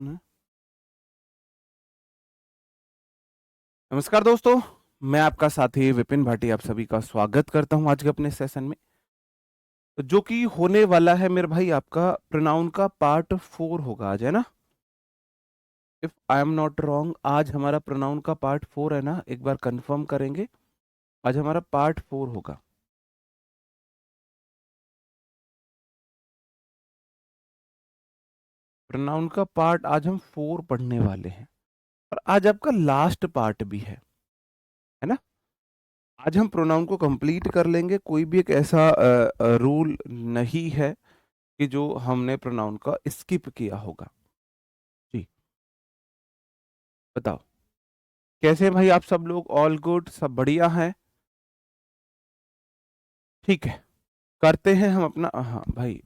न- नमस्कार दोस्तों, मैं आपका साथी विपिन भाटी आप सभी का स्वागत करता हूं आज के अपने सेशन में, जो कि होने वाला है मेरे भाई आपका प्रोनाउन का पार्ट 4 होगा आज, है ना। If I am not wrong, आज हमारा प्रोनाउन का पार्ट 4 है ना, एक बार कंफर्म करेंगे। आज हमारा पार्ट 4 होगा। प्रोनाउन का पार्ट आज हम 4 पढ़ने वाले हैं और आज आपका लास्ट पार्ट भी है ना। आज हम प्रोनाउन को कंप्लीट कर लेंगे। कोई भी एक ऐसा रूल नहीं है कि जो हमने प्रोनाउन का स्किप किया होगा। जी, बताओ कैसे हैं भाई आप सब लोग? ऑल गुड, सब बढ़िया हैं? ठीक है, करते हैं हम अपना। हाँ भाई,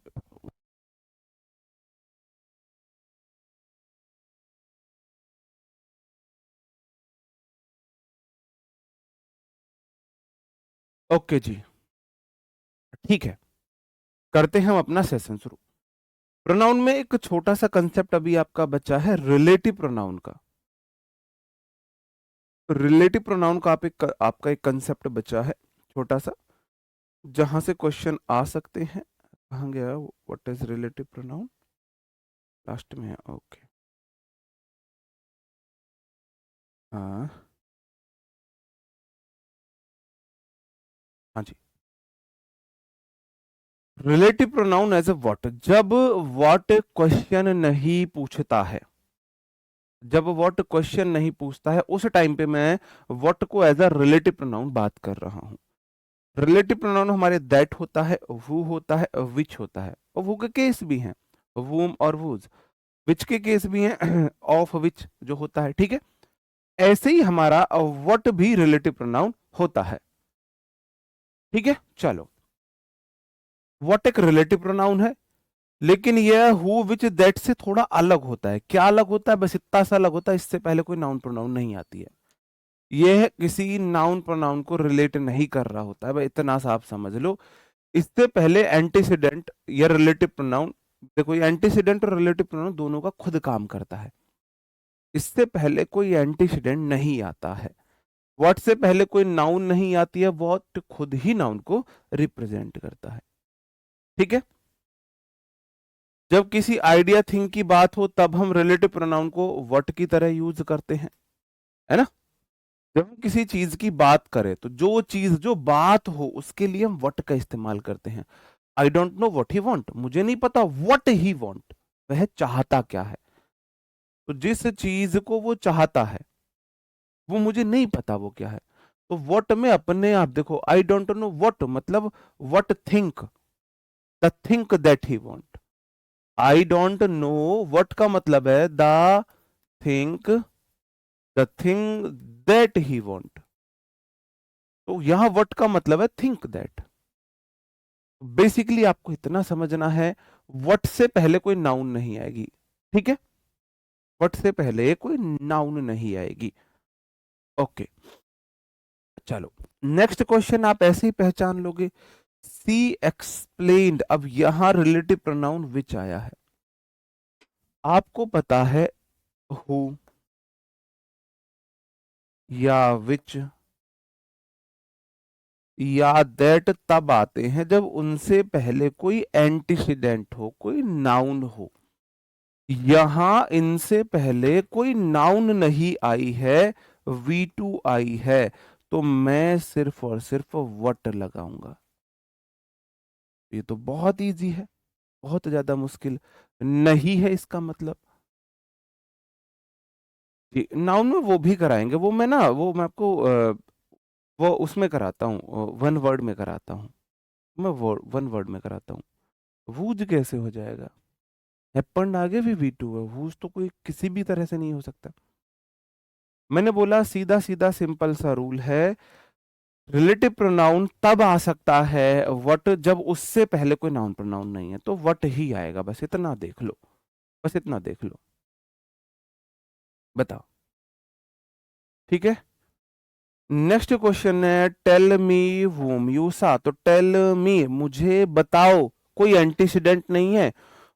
ओके जी, ठीक है, करते हैं हम अपना सेशन शुरू। प्रोनाउन में एक छोटा सा कंसेप्ट अभी आपका बचा है, रिलेटिव प्रोनाउन का। रिलेटिव प्रोनाउन का आपका एक कंसेप्ट बचा है छोटा सा, जहां से क्वेश्चन आ सकते हैं। कहाँ गया? What is relative pronoun? Last में है, ओके। हाँ, हाँ जी। Relative pronoun as a what, जब व्हाट क्वेश्चन नहीं पूछता है, जब व्हाट क्वेश्चन नहीं पूछता है उस टाइम पे मैं व्हाट को एज अ रिलेटिव प्रोनाउन बात कर रहा हूं। रिलेटिव प्रोनाउन हमारे दैट होता है, who होता है, विच होता है, और वो के केस भी हैं, whom और whose। विच के केस भी हैं, ऑफ विच जो होता है, ठीक है। ऐसे ही हमारा व्हाट भी रिलेटिव प्रोनाउन होता है, ठीक है। चलो, व्हाट एक रिलेटिव प्रोनाउन है, लेकिन यह हु विच दैट से थोड़ा अलग होता है। क्या अलग होता है? बस इतना सा अलग होता है, इससे पहले कोई नाउन प्रोनाउन नहीं आती है। यह किसी नाउन प्रोनाउन को रिलेट नहीं कर रहा होता है, भाई इतना सा आप समझ लो। इससे पहले एंटीसीडेंट या रिलेटिव प्रोनाउन, देखो ये एंटीसीडेंट और रिलेटिव प्रोनाउन दोनों का खुद काम करता है। इससे पहले कोई एंटीसीडेंट नहीं आता है। व्हाट से पहले कोई नाउन नहीं आती है, व्हाट खुद ही नाउन को रिप्रेजेंट करता है, ठीक है। जब किसी आइडिया थिंग की बात हो तब हम रिलेटिव प्रोनाउन को व्हाट की तरह यूज करते हैं, है ना। जब हम किसी चीज की बात करें तो जो चीज जो बात हो उसके लिए हम व्हाट का इस्तेमाल करते हैं। I don't know what he want, मुझे नहीं पता व्हाट ही वांट, वह चाहता क्या है। तो जिस चीज को वो चाहता है वो मुझे नहीं पता वो क्या है। तो व्हाट में अपने आप देखो, आई डोंट नो व्हाट मतलब what think, the think that he want. I don't know what का मतलब है the think, the thing that he want. तो यहां व्हाट का मतलब है थिंक दैट। बेसिकली आपको इतना समझना है, व्हाट से पहले कोई नाउन नहीं आएगी, ठीक है। व्हाट से पहले कोई नाउन नहीं आएगी, ओके। चलो, नेक्स्ट क्वेश्चन आप ऐसे ही पहचान लोगे। सी एक्सप्लेन्ड, अब यहां रिलेटिव प्रोनाउन विच आया है। आपको पता है हु या विच या दैट तब आते हैं जब उनसे पहले कोई एंटीसीडेंट हो, कोई नाउन हो। यहां इनसे पहले कोई नाउन नहीं आई है, V2 आई है, तो मैं सिर्फ और सिर्फ वट लगाऊंगा। ये तो बहुत इजी है, बहुत ज्यादा मुश्किल नहीं है इसका मतलब। जी, नाउन में वो भी कराएंगे, वो मैं ना वो मैं आपको वो उसमें कराता हूँ, वन वर्ड में कराता हूँ। मैं वन वर्ड में कराता हूँ। वूज कैसे हो जाएगा? हैपन्ड आगे भी V2 है, वूज तो कोई किसी भी तरह से नहीं हो सकता। मैंने बोला सीधा सीधा सिंपल सा रूल है, रिलेटिव प्रोनाउन तब आ सकता है व्हाट जब उससे पहले कोई नाउन प्रोनाउन नहीं है, तो व्हाट ही आएगा। बस इतना देख लो, बस इतना देख लो, बताओ, ठीक है। नेक्स्ट क्वेश्चन है, टेल मी वूम यूसा। तो टेल मी, मुझे बताओ, कोई एंटीसीडेंट नहीं है,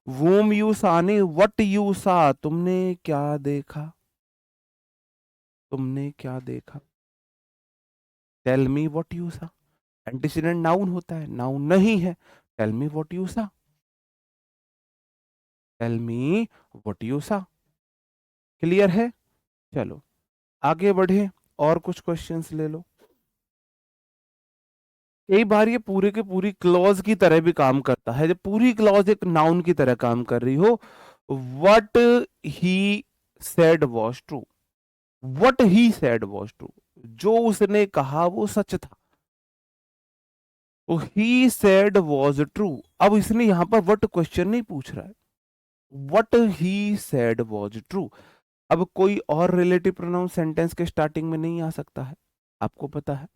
whom you saw नहीं, what you saw, तुमने क्या देखा, तुमने क्या देखा। टेल मी व्हाट यू सा, एंटीसीडेंट नाउन होता है, नाउन नहीं है। टेल मी व्हाट यू सा, टेल मी व्हाट यू सा। क्लियर है? चलो आगे बढ़े, और कुछ क्वेश्चंस ले लो। कई बार ये पूरे के पूरी क्लॉज की तरह भी काम करता है, जब पूरी क्लॉज एक नाउन की तरह काम कर रही हो। What he said was true, what he said was true, जो उसने कहा वो सच था। तो ही सेड वॉज ट्रू, अब इसने यहां पर व्हाट क्वेश्चन नहीं पूछ रहा है, what he said was true. अब कोई और रिलेटिव प्रोनाउन सेंटेंस के स्टार्टिंग में नहीं आ सकता है, आपको पता है।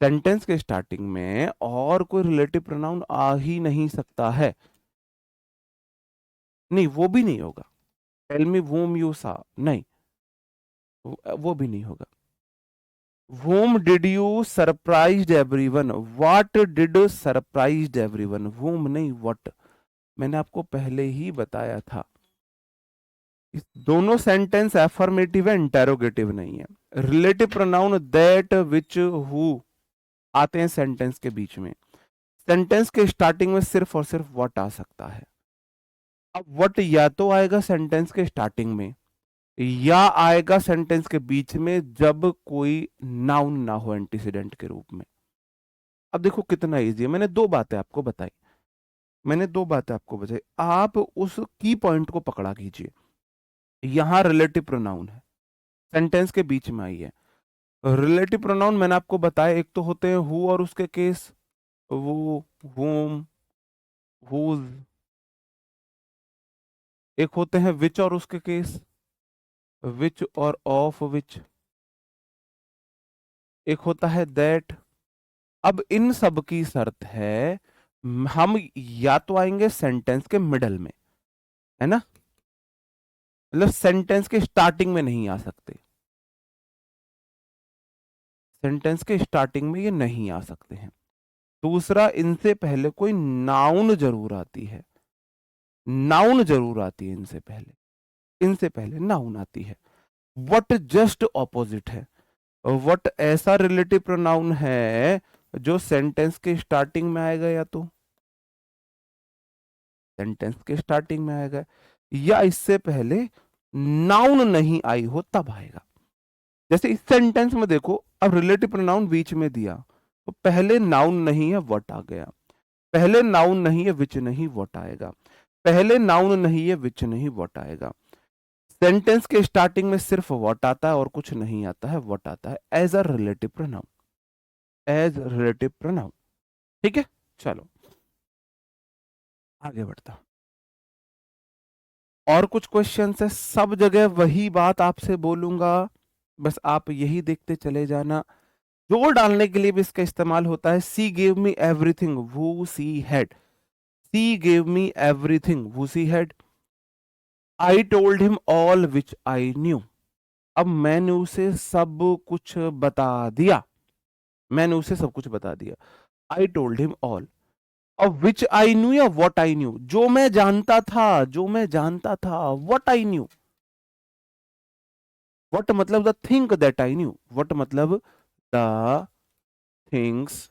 सेंटेंस के स्टार्टिंग में और कोई रिलेटिव प्रोनाउन आ ही नहीं सकता है, नहीं वो भी नहीं होगा। टेल मी वूम यू सा, नहीं वो भी नहीं होगा। whom did you surprised everyone, what did surprised everyone, whom नहीं what। मैंने आपको पहले ही बताया था, इस दोनों सेंटेंस एफर्मेटिव है, इंटेरोगेटिव नहीं है। Relative pronoun that which who आते हैं सेंटेंस के बीच में, सेंटेंस के स्टार्टिंग में सिर्फ और सिर्फ व्हाट आ सकता है। अब व्हाट या तो आएगा सेंटेंस के स्टार्टिंग में, या आएगा सेंटेंस के बीच में जब कोई नाउन ना हो एंटीसीडेंट के रूप में। अब देखो कितना इजी है, मैंने दो बातें आपको बताई, मैंने दो बातें आपको बताई, आप उस की पॉइंट को पकड़ा कीजिए। यहां रिलेटिव प्रोनाउन है, सेंटेंस के बीच में आई है। रिलेटिव प्रोनाउन मैंने आपको बताया, एक तो होते हैं हु और उसके केस, वो, whom, whose। एक होते हैं विच और उसके केस, विच और ऑफ विच। एक होता है दैट। अब इन सब की शर्त है हम या तो आएंगे सेंटेंस के मिडल में, है ना, मतलब सेंटेंस के स्टार्टिंग में नहीं आ सकते, सेंटेंस के स्टार्टिंग में ये नहीं आ सकते हैं। दूसरा, इनसे पहले कोई नाउन जरूर आती है, नाउन जरूर आती है इनसे पहले, इनसे पहले नाउन आती है। व्हाट जस्ट ऑपोजिट है, व्हाट ऐसा रिलेटिव प्रोनाउन है जो सेंटेंस के स्टार्टिंग में आएगा, या तो सेंटेंस के स्टार्टिंग में आएगा, या इससे पहले नाउन नहीं आई हो तब आएगा। जैसे इस सेंटेंस में देखो, अब रिलेटिव प्रोनाउन बीच में दिया, तो पहले नाउन नहीं है व्हाट आ गया, पहले नाउन नहीं है विच नहीं व्हाट आएगा, पहले नाउन नहीं है विच नहीं व्हाट आएगा। सेंटेंस के स्टार्टिंग में सिर्फ व्हाट आता है और कुछ नहीं आता है, व्हाट आता है as a relative pronoun, as relative pronoun. ठीक है, चलो आगे बढ़ता। और कुछ क्वेश्चंस है, सब जगह वही बात आपसे बोलूंगा, बस आप यही देखते चले जाना। जोर डालने के लिए भी इसका इस्तेमाल होता है। She gave me everything who she had, she gave me everything who she had. I told him all which I knew, अब मैंने उसे सब कुछ बता दिया, मैंने उसे सब कुछ बता दिया। I told him all. अब विच आई न्यू या व्हाट आई न्यू, जो मैं जानता था, जो मैं जानता था, व्हाट आई न्यू। व्हाट मतलब the thing that I knew, what मतलब the things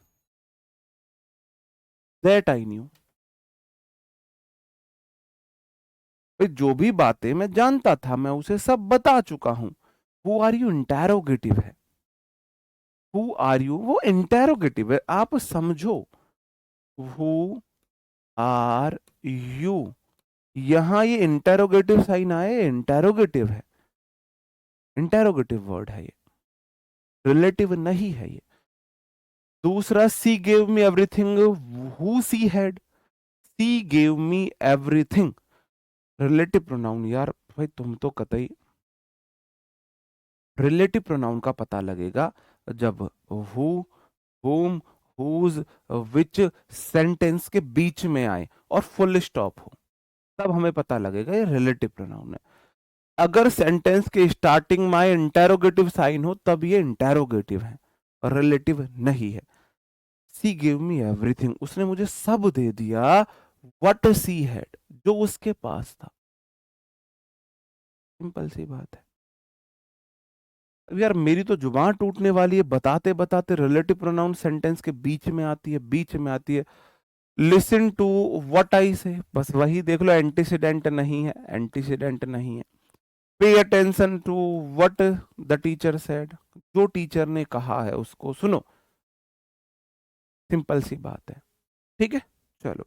that I knew. जो भी बातें मैं जानता था मैं उसे सब बता चुका हूं। हु आर यू इंटेरोगेटिव है, हु आर यू वो इंटेरोगेटिव है, आप समझो। हु आर यू, यहां ये इंटेरोगेटिव साइन आए, इंटेरोगेटिव है, इंटेरोगेटिव वर्ड है ये, रिलेटिव नहीं है ये। दूसरा, सी gave me everything who C had, she gave me everything, relative pronoun. यार भाई तुम तो कतई, रिलेटिव प्रोनाउन का पता लगेगा जब who, whom, whose, which sentence के बीच में आए और फुल स्टॉप हो, तब हमें पता लगेगा ये रिलेटिव प्रोनाउन है। अगर सेंटेंस के स्टार्टिंग में इंटेरोगेटिव साइन हो तब ये इंटेरोगेटिव है और रिलेटिव नहीं है। सी गिव मी एवरीथिंग, उसने मुझे सब दे दिया। व्हाट सी हैड, जो उसके पास था। सिंपल सी बात है। अब यार मेरी तो जुबान टूटने वाली है, बताते बताते रिलेटिव प्रोनाउन सेंटेंस के बीच में आती है, बीच में आती है। लिसन टू व्हाट आई से, बस वही देख लो, एंटीसीडेंट नहीं है, एंटीसीडेंट नहीं है। Pay attention to what the teacher said, जो टीचर ने कहा है उसको सुनो। सिंपल सी बात है। ठीक है, चलो।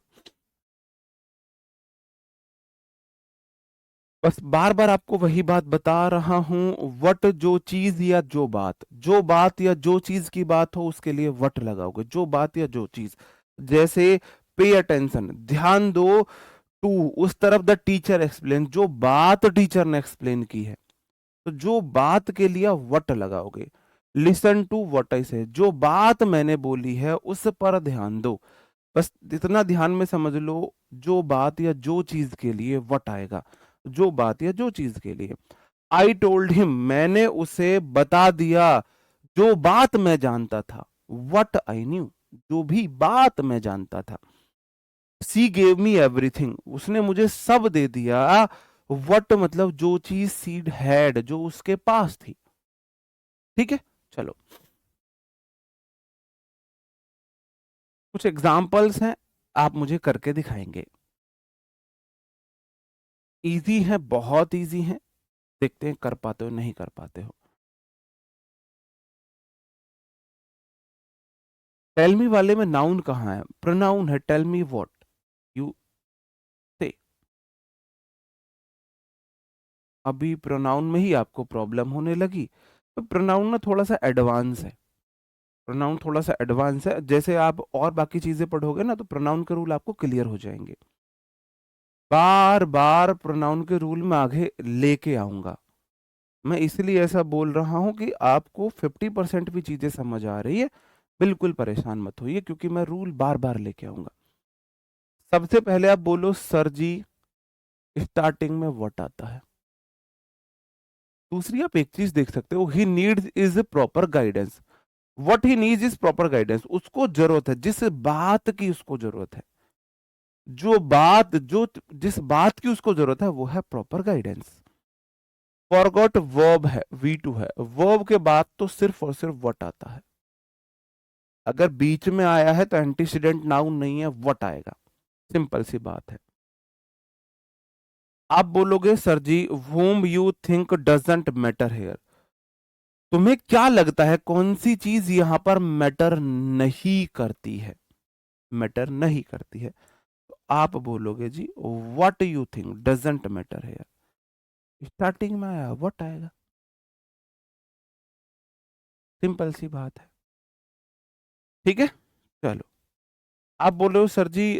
बस बार बार आपको वही बात बता रहा हूं, वट जो चीज या जो बात, जो बात या जो चीज की बात हो उसके लिए वट लगाओगे, जो बात या जो चीज। जैसे पे अटेंशन, ध्यान दो, टू उस तरफ द टीचर एक्सप्लेन, जो बात टीचर ने एक्सप्लेन की है, तो जो बात के लिए वट लगाओगे। लिसन टू वट आई से, जो बात मैंने बोली है उस पर ध्यान दो। बस इतना ध्यान में समझ लो, जो बात या जो चीज के लिए वट आएगा, जो बात या जो चीज के लिए। आई टोल्ड हिम, मैंने उसे बता दिया, जो बात मैं जानता था। वट आई न्यू, जो भी बात मैं जानता था। सी गेव मी एवरीथिंग, उसने मुझे सब दे दिया। वट मतलब जो चीज सीड हैड, जो उसके पास थी। ठीक है, चलो। कुछ एग्जाम्पल्स हैं, आप मुझे करके दिखाएंगे। इजी है, बहुत इजी है। देखते हैं कर पाते हो नहीं कर पाते हो। टेल मी वाले में नाउन कहाँ है? प्रोनाउन है, टेल मी व्हाट यू से। अभी प्रोनाउन में ही आपको प्रॉब्लम होने लगी। तो प्रोनाउन ना थोड़ा सा एडवांस है, प्रोनाउन थोड़ा सा एडवांस है। जैसे आप और बाकी चीजें पढ़ोगे ना, तो प्रोनाउन के रूल आपको क्लियर हो जाएंगे। बार बार प्रोनाउन के रूल में आगे लेके आऊंगा। मैं इसलिए ऐसा बोल रहा हूं कि आपको 50% भी चीजें समझ आ रही है। बिल्कुल परेशान मत होइए, क्योंकि मैं रूल बार बार लेके आऊंगा। सबसे पहले आप बोलो सर जी, स्टार्टिंग में व्हाट आता है। दूसरी आप एक चीज देख सकते हो, he needs is proper guidance. What he needs is proper guidance, उसको जरूरत है, जिस बात की उसको जरूरत है, जो बात जो जिस बात की उसको जरूरत है वो है प्रॉपर गाइडेंस। फॉरगॉट वर्ब है, V2 है, वर्ब के बाद तो सिर्फ और सिर्फ व्हाट आता है। अगर बीच में आया है तो एंटीसीडेंट नाउन नहीं है, व्हाट आएगा। सिंपल सी बात है। आप बोलोगे sir ji, whom you think doesn't matter here, तुम्हें क्या लगता है कौन सी चीज यहां पर मैटर नहीं करती है? मैटर नहीं करती है, तो आप बोलोगे जी what you think doesn't matter है। स्टार्टिंग में आया व्हाट आएगा। सिंपल सी बात है। ठीक है, चलो। आप बोल रहे हो सर जी,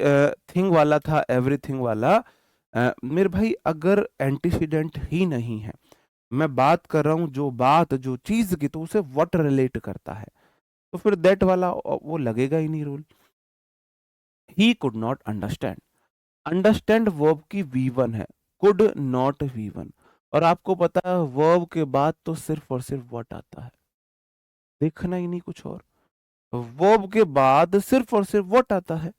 थिंग वाला था एवरीथिंग वाला। मेरे भाई अगर एंटीसीडेंट ही नहीं है, मैं बात कर रहा हूं जो बात जो चीज की, तो उसे व्हाट रिलेट करता है, तो फिर दैट वाला वो लगेगा ही नहीं rule. He could not understand, understand verb की V1 है, कुड नॉट V1। और आपको पता है वर्ब के बाद तो सिर्फ और सिर्फ व्हाट आता है, देखना ही नहीं कुछ और। वर्ब के बाद सिर्फ और सिर्फ व्हाट आता है।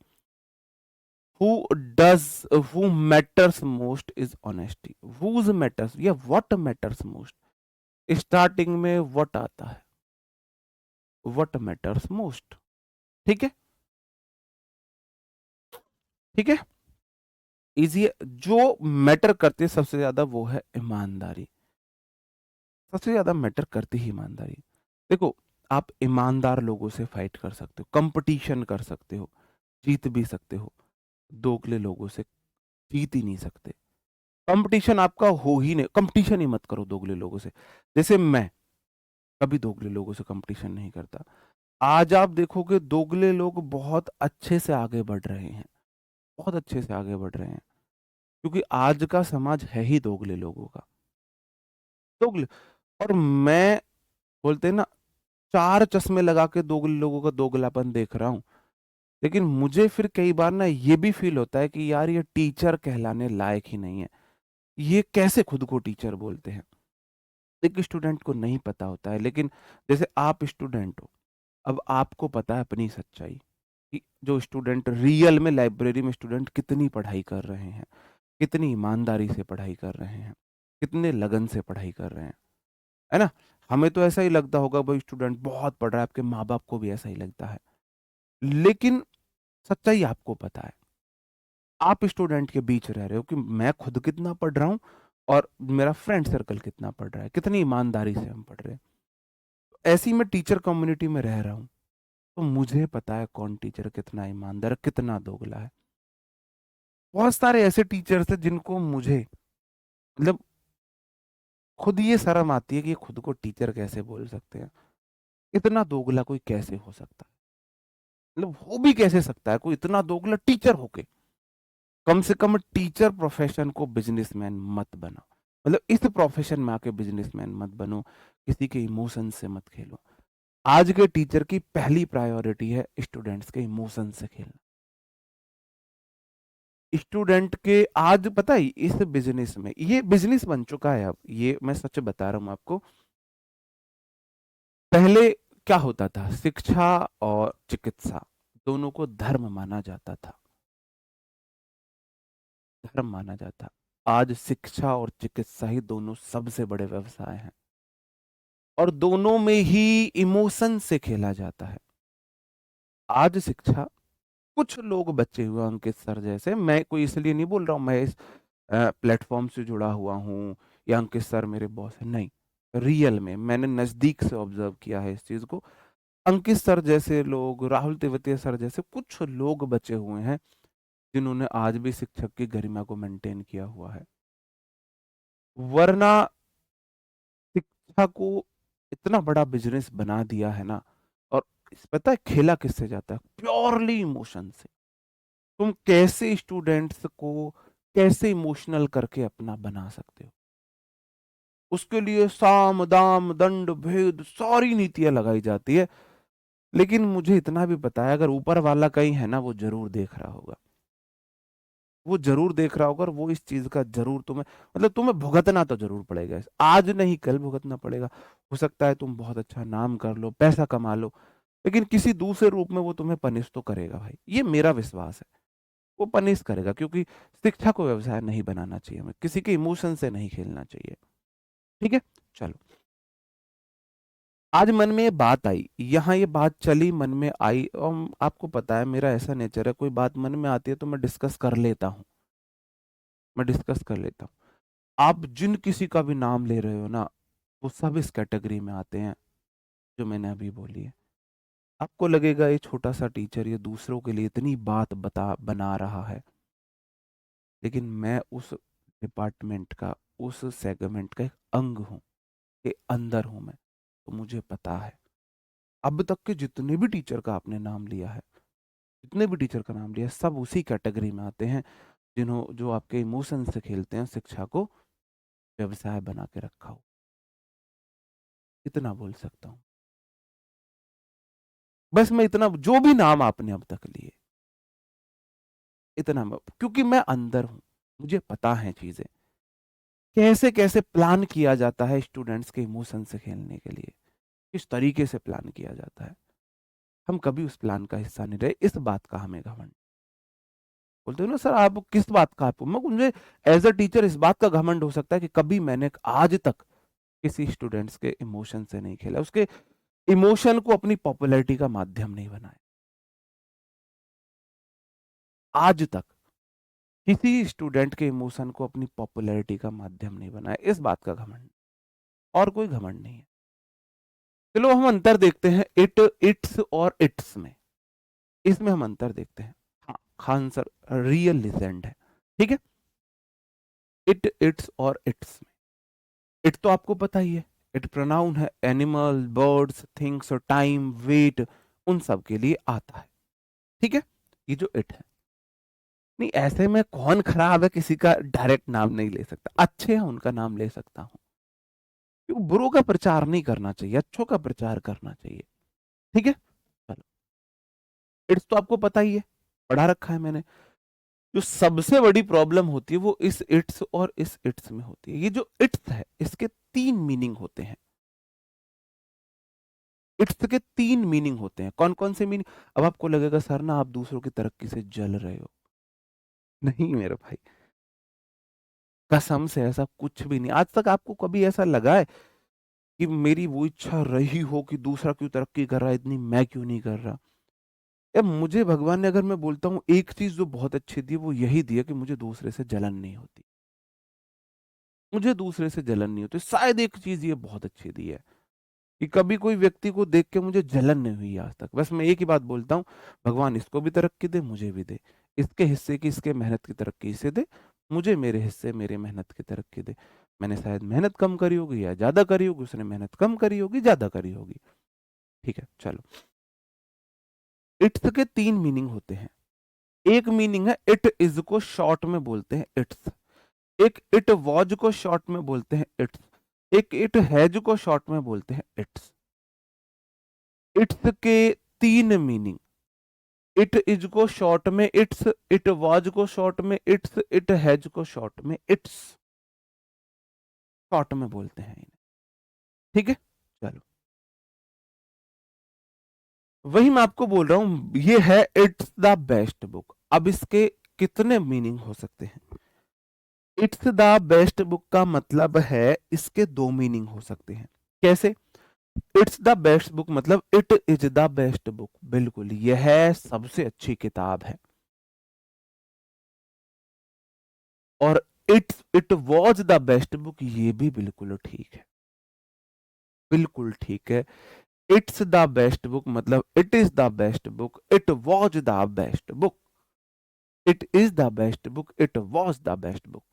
Who does, who matters most is honesty, whose matters या व्हाट मैटर्स मोस्ट, स्टार्टिंग में व्हाट आता है, व्हाट मैटर्स मोस्ट। ठीक है, ठीक है, इजी है। जो मैटर करती है सबसे ज्यादा वो है ईमानदारी, सबसे ज्यादा मैटर करती ही ईमानदारी। देखो, आप ईमानदार लोगों से फाइट कर सकते हो, कंपटीशन कर सकते हो, जीत भी सकते हो। दोगले लोगों से जीत ही नहीं सकते। कंपटीशन आपका हो ही नहीं, कंपटीशन ही मत करो दोगले लोगों से। जैसे मैं कभी दोगले लोगों से कंपटीशन नहीं करता। आज आप देखोगे दोगले लोग बहुत अच्छे से आगे बढ़ रहे हैं, बहुत अच्छे से आगे बढ़ रहे हैं, क्योंकि आज का समाज है ही दोगले लोगों का। दोगले, और मैं, बोलते हैं ना, चार चश्मे लगा के दोगले लोगों का दोगलापन देख रहा हूं। लेकिन मुझे फिर कई बार ना ये भी फील होता है कि यार ये टीचर कहलाने लायक ही नहीं है, ये कैसे खुद को टीचर बोलते हैं। एक स्टूडेंट को नहीं पता होता है, लेकिन जैसे आप स्टूडेंट हो, अब आपको पता है अपनी सच्चाई कि जो स्टूडेंट रियल में लाइब्रेरी में स्टूडेंट कितनी पढ़ाई कर रहे हैं, कितनी ईमानदारी से पढ़ाई कर रहे हैं, कितने लगन से पढ़ाई कर रहे हैं, है ना? हमें तो ऐसा ही लगता होगा भाई स्टूडेंट बहुत पढ़ रहा है, आपके माँ-बाप को भी ऐसा ही लगता है। लेकिन सच्चाई आपको पता है। आप स्टूडेंट के बीच रह रहे हो कि मैं खुद कितना पढ़ रहा हूँ और मेरा फ्रेंड सर्कल कितना पढ़ रहा है, कितनी ईमानदारी से हम पढ़ रहे हैं। ऐसी मैं टीचर कम्युनिटी में रह रहा हूँ, तो मुझे पता है कौन टीचर कितना ईमानदार, कितना दोगला है। बहुत सारे ऐसे टीचर्स हैं जिनको मुझे मतलब खुद ये शर्म आती है कि ये खुद को टीचर कैसे बोल सकते हैं। इतना दोगला कोई कैसे हो सकता है? मतलब हो भी कैसे सकता है कोई इतना दोगला टीचर होके? कम से कम टीचर प्रोफेशन को बिजनेसमैन मत बनाओ। मतलब इस प्रोफेशन में आके बिजनेसमैन मत बनो, किसी के इमोशन से मत खेलो। आज के टीचर की पहली प्रायोरिटी है स्टूडेंट्स के इमोशन से खेलना। स्टूडेंट के आज पता है इस बिजनेस में ये बिजनेस बन चुका है, अब ये मैं सच बता रहा हूं आपको। पहले क्या होता था, शिक्षा और चिकित्सा दोनों को धर्म माना जाता था, धर्म माना जाता। आज शिक्षा और चिकित्सा ही दोनों सबसे बड़े व्यवसाय हैं और दोनों में ही इमोशन से खेला जाता है। आज शिक्षा, कुछ लोग बचे हुए अंकित सर जैसे, मैं कोई इसलिए नहीं बोल रहा हूं मैं इस प्लेटफॉर्म से जुड़ा हुआ हूं या अंकित सर मेरे बॉस है, नहीं, रियल में मैंने नजदीक से ऑब्जर्व किया है इस चीज को। अंकित सर जैसे लोग, राहुल तेवतिया सर जैसे कुछ लोग बचे हुए हैं जिन्होंने आज भी शिक्षक की गरिमा को मेंटेन किया हुआ है। वरना शिक्षा को इतना बड़ा बिजनेस बना दिया है ना। और पता है खेला किससे जाता है? प्योरली इमोशन से। तुम कैसे स्टूडेंट्स को कैसे इमोशनल करके अपना बना सकते हो, उसके लिए साम दाम दंड भेद सारी नीतियां लगाई जाती है। लेकिन मुझे इतना भी पता है अगर ऊपर वाला कहीं है ना, वो जरूर देख रहा होगा, वो जरूर देख रहा होगा और वो इस चीज का जरूर तुम्हें मतलब तुम्हें भुगतना तो जरूर पड़ेगा, आज नहीं कल भुगतना पड़ेगा। हो सकता है तुम बहुत अच्छा नाम कर लो, पैसा कमा लो, लेकिन किसी दूसरे रूप में वो तुम्हें पनिश तो करेगा भाई, ये मेरा विश्वास है। वो पनिश करेगा क्योंकि शिक्षा को व्यवसाय नहीं बनाना चाहिए, हमें किसी के इमोशन से नहीं खेलना चाहिए। ठीक है, चलो। आज मन में ये बात आई, यहाँ ये बात चली, मन में आई, और आपको पता है मेरा ऐसा नेचर है, कोई बात मन में आती है तो मैं डिस्कस कर लेता हूँ, मैं डिस्कस कर लेता हूँ। आप जिन किसी का भी नाम ले रहे हो ना, वो सब इस कैटेगरी में आते हैं जो मैंने अभी बोली है। आपको लगेगा ये छोटा सा टीचर ये दूसरों के लिए इतनी बात बना रहा है, लेकिन मैं उस डिपार्टमेंट का, उस सेगमेंट का एक अंग हूँ, के अंदर हूँ मैं, तो मुझे पता है। अब तक के जितने भी टीचर का आपने नाम लिया है, जितने भी टीचर का नाम लिया है, सब उसी कैटेगरी में आते हैं जो आपके इमोशन से खेलते हैं, शिक्षा को व्यवसाय बना के रखा हो। इतना बोल सकता हूँ। बस मैं इतना, जो भी नाम आपने अब तक लिए, इतना क्योंकि मैं अंदर हूं, मुझे पता है चीजें कैसे कैसे प्लान किया जाता है स्टूडेंट्स के इमोशन से खेलने के लिए, किस तरीके से प्लान किया जाता है। हम कभी उस प्लान का हिस्सा नहीं रहे, इस बात का हमें घमंड। बोलते हो ना सर आप किस बात का, आपको मुझे एज अ टीचर इस बात का घमंड हो सकता है कि कभी मैंने आज तक किसी स्टूडेंट्स के इमोशन से नहीं खेला, उसके इमोशन को अपनी पॉपुलैरिटी का माध्यम नहीं बनाया आज तक। किसी स्टूडेंट के इमोशन को अपनी पॉपुलैरिटी का माध्यम नहीं बनाया, इस बात का घमंड, और कोई घमंड नहीं है। चलो हम अंतर देखते हैं इट्स और इट्स में, इसमें हम अंतर देखते हैं। हाँ, खान सर रियल लिजेंड है, ठीक है। इट्स और इट्स में, इट तो आपको पता ही है, इट प्रोनाउन है, एनिमल बर्ड्स थिंग्स और टाइम वेट उन सब के लिए आता है, ठीक है। ये जो इट है, नहीं ऐसे में कौन खराब है किसी का डायरेक्ट नाम नहीं ले सकता, अच्छे हैं उनका नाम ले सकता हूं, क्योंकि बुरों का प्रचार नहीं करना चाहिए, अच्छों का प्रचार करना चाहिए, ठीक है। चलो, इट्स तो आपको पता ही है, पढ़ा रखा है मैंने। जो सबसे बड़ी प्रॉब्लम होती है वो इस इट्स और इस इट्स में होती है। ये जो इट्स है इसके तीन मीनिंग होते हैं, इट्स के तीन मीनिंग होते हैं। कौन कौन से मीनिंग? अब आपको लगेगा सर ना आप दूसरों की तरक्की से जल रहे हो, नहीं मेरे भाई। कसम से ऐसा कुछ भी नहीं। आज तक आपको कभी ऐसा लगा है कि मेरी वो इच्छा रही हो कि दूसरा क्यों तरक्की कर रहा है इतनी, मैं क्यों नहीं कर रहा? यार मुझे भगवान ने, अगर मैं बोलता हूँ एक चीज जो बहुत अच्छी दी है, वो यही दी है कि मुझे दूसरे से जलन नहीं होती। मुझे दूसरे से जलन नहीं होती। शायद एक चीज ये बहुत अच्छी दी है कि कभी कोई व्यक्ति को देख के मुझे जलन नहीं हुई आज तक। बस मैं एक ही बात बोलता हूँ, भगवान इसको भी तरक्की दे, मुझे भी दे। इसके हिस्से की, इसके मेहनत की तरक्की इसे दे, मुझे मेरे हिस्से मेरे मेहनत की तरक्की दे। मैंने शायद मेहनत कम करी होगी या ज्यादा करी होगी, उसने मेहनत कम करी होगी, ज्यादा करी होगी। ठीक है, चलो। इट्स के तीन मीनिंग होते हैं। एक मीनिंग है इट इज को शॉर्ट में बोलते हैं इट्स। एक इट वॉज को शॉर्ट में बोलते हैं इट्स। एक इट हैज को शॉर्ट में बोलते हैं इट्स। इट्स के तीन मीनिंग। इट इज को शॉर्ट में इट्स, इट वाज को शॉर्ट में इट्स, इट हैज को शॉर्ट में इट्स। शॉर्ट में बोलते हैं इन्हें। ठीक है, चलो। वही मैं आपको बोल रहा हूं, ये है इट्स द बेस्ट बुक। अब इसके कितने मीनिंग हो सकते हैं? इट्स द बेस्ट बुक का मतलब है इसके दो मीनिंग हो सकते हैं। कैसे? इट्स द बेस्ट बुक मतलब it is the best book, बिल्कुल यह सबसे अच्छी किताब है। और it was the best book, ये भी बिल्कुल ठीक है, बिल्कुल ठीक है। इट्स द बेस्ट बुक मतलब it is the best book, it was the best book, it is the best book, it was the best book.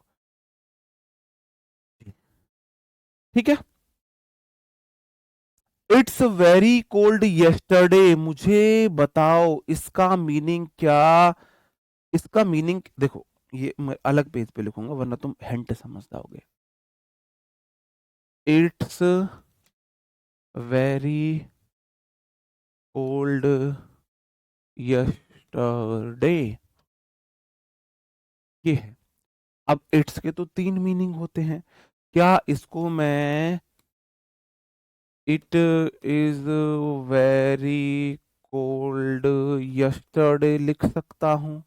ठीक है। इट्स वेरी कोल्ड यस्टरडे, मुझे बताओ इसका मीनिंग क्या? इसका मीनिंग देखो, ये मैं अलग पेज पे लिखूंगा वरना तुम हिंट समझ जाओगे। इट्स वेरी कोल्ड यस्टरडे, ये है। अब इट्स के तो तीन मीनिंग होते हैं। क्या इसको मैं it is very cold yesterday लिख सकता हूं?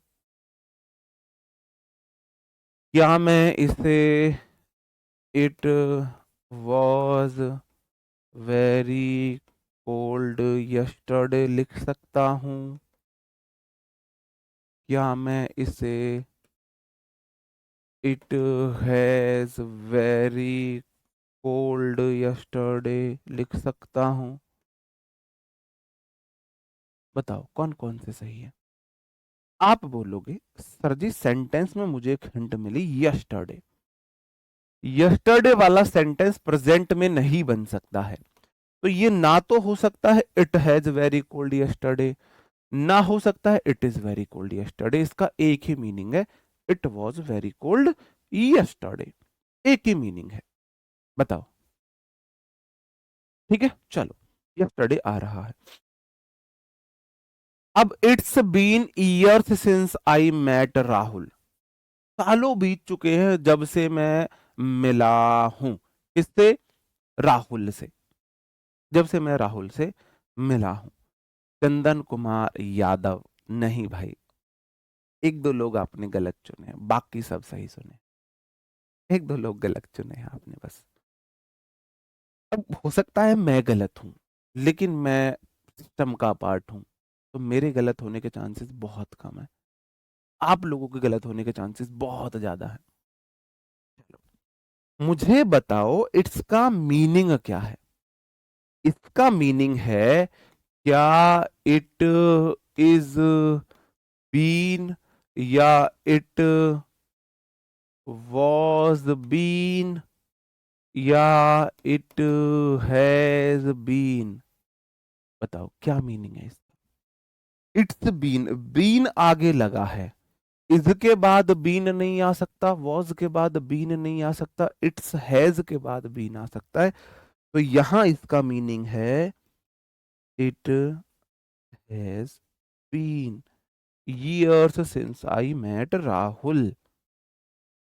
क्या मैं इसे it was very cold yesterday लिख सकता हूं? क्या मैं इसे it has very cold yesterday लिख सकता हूं? बताओ कौन कौन से सही है? आप बोलोगे सर जी सेंटेंस में मुझे एक हिंट मिली, यस्टरडे। यस्टरडे वाला सेंटेंस प्रेजेंट में नहीं बन सकता है। तो ये ना तो हो सकता है it has very cold yesterday, ना हो सकता है it is very cold yesterday. इसका एक ही मीनिंग है, it was very cold yesterday, एक ही मीनिंग है। बताओ। ठीक है, चलो। यस्टरडे आ रहा है। अब it's been years since I met Rahul, सालों बीत चुके हैं जब से मैं मिला हूं। किससे? राहुल से। जब से मैं राहुल से मिला हूं। चंदन कुमार यादव। नहीं भाई, एक दो लोग आपने गलत चुने, बाकी सब सही सुने। एक दो लोग गलत चुने हैं आपने बस। अब हो सकता है मैं गलत हूं, लेकिन मैं सिस्टम का पार्ट हूं, तो मेरे गलत होने के चांसेस बहुत कम है। आप लोगों के गलत होने के चांसेस बहुत ज्यादा है। मुझे बताओ इट्स का मीनिंग क्या है? इसका मीनिंग है, क्या इट इज बीन, या इट वॉज बीन, या इट हैज बीन? बताओ क्या मीनिंग है इसका? इट्स बीन, बीन आगे लगा है। इज के बाद बीन नहीं आ सकता, वॉज के बाद बीन नहीं आ सकता, इट्स हैज के बाद बीन आ सकता है। तो यहां इसका मीनिंग है it has been years since I met Rahul.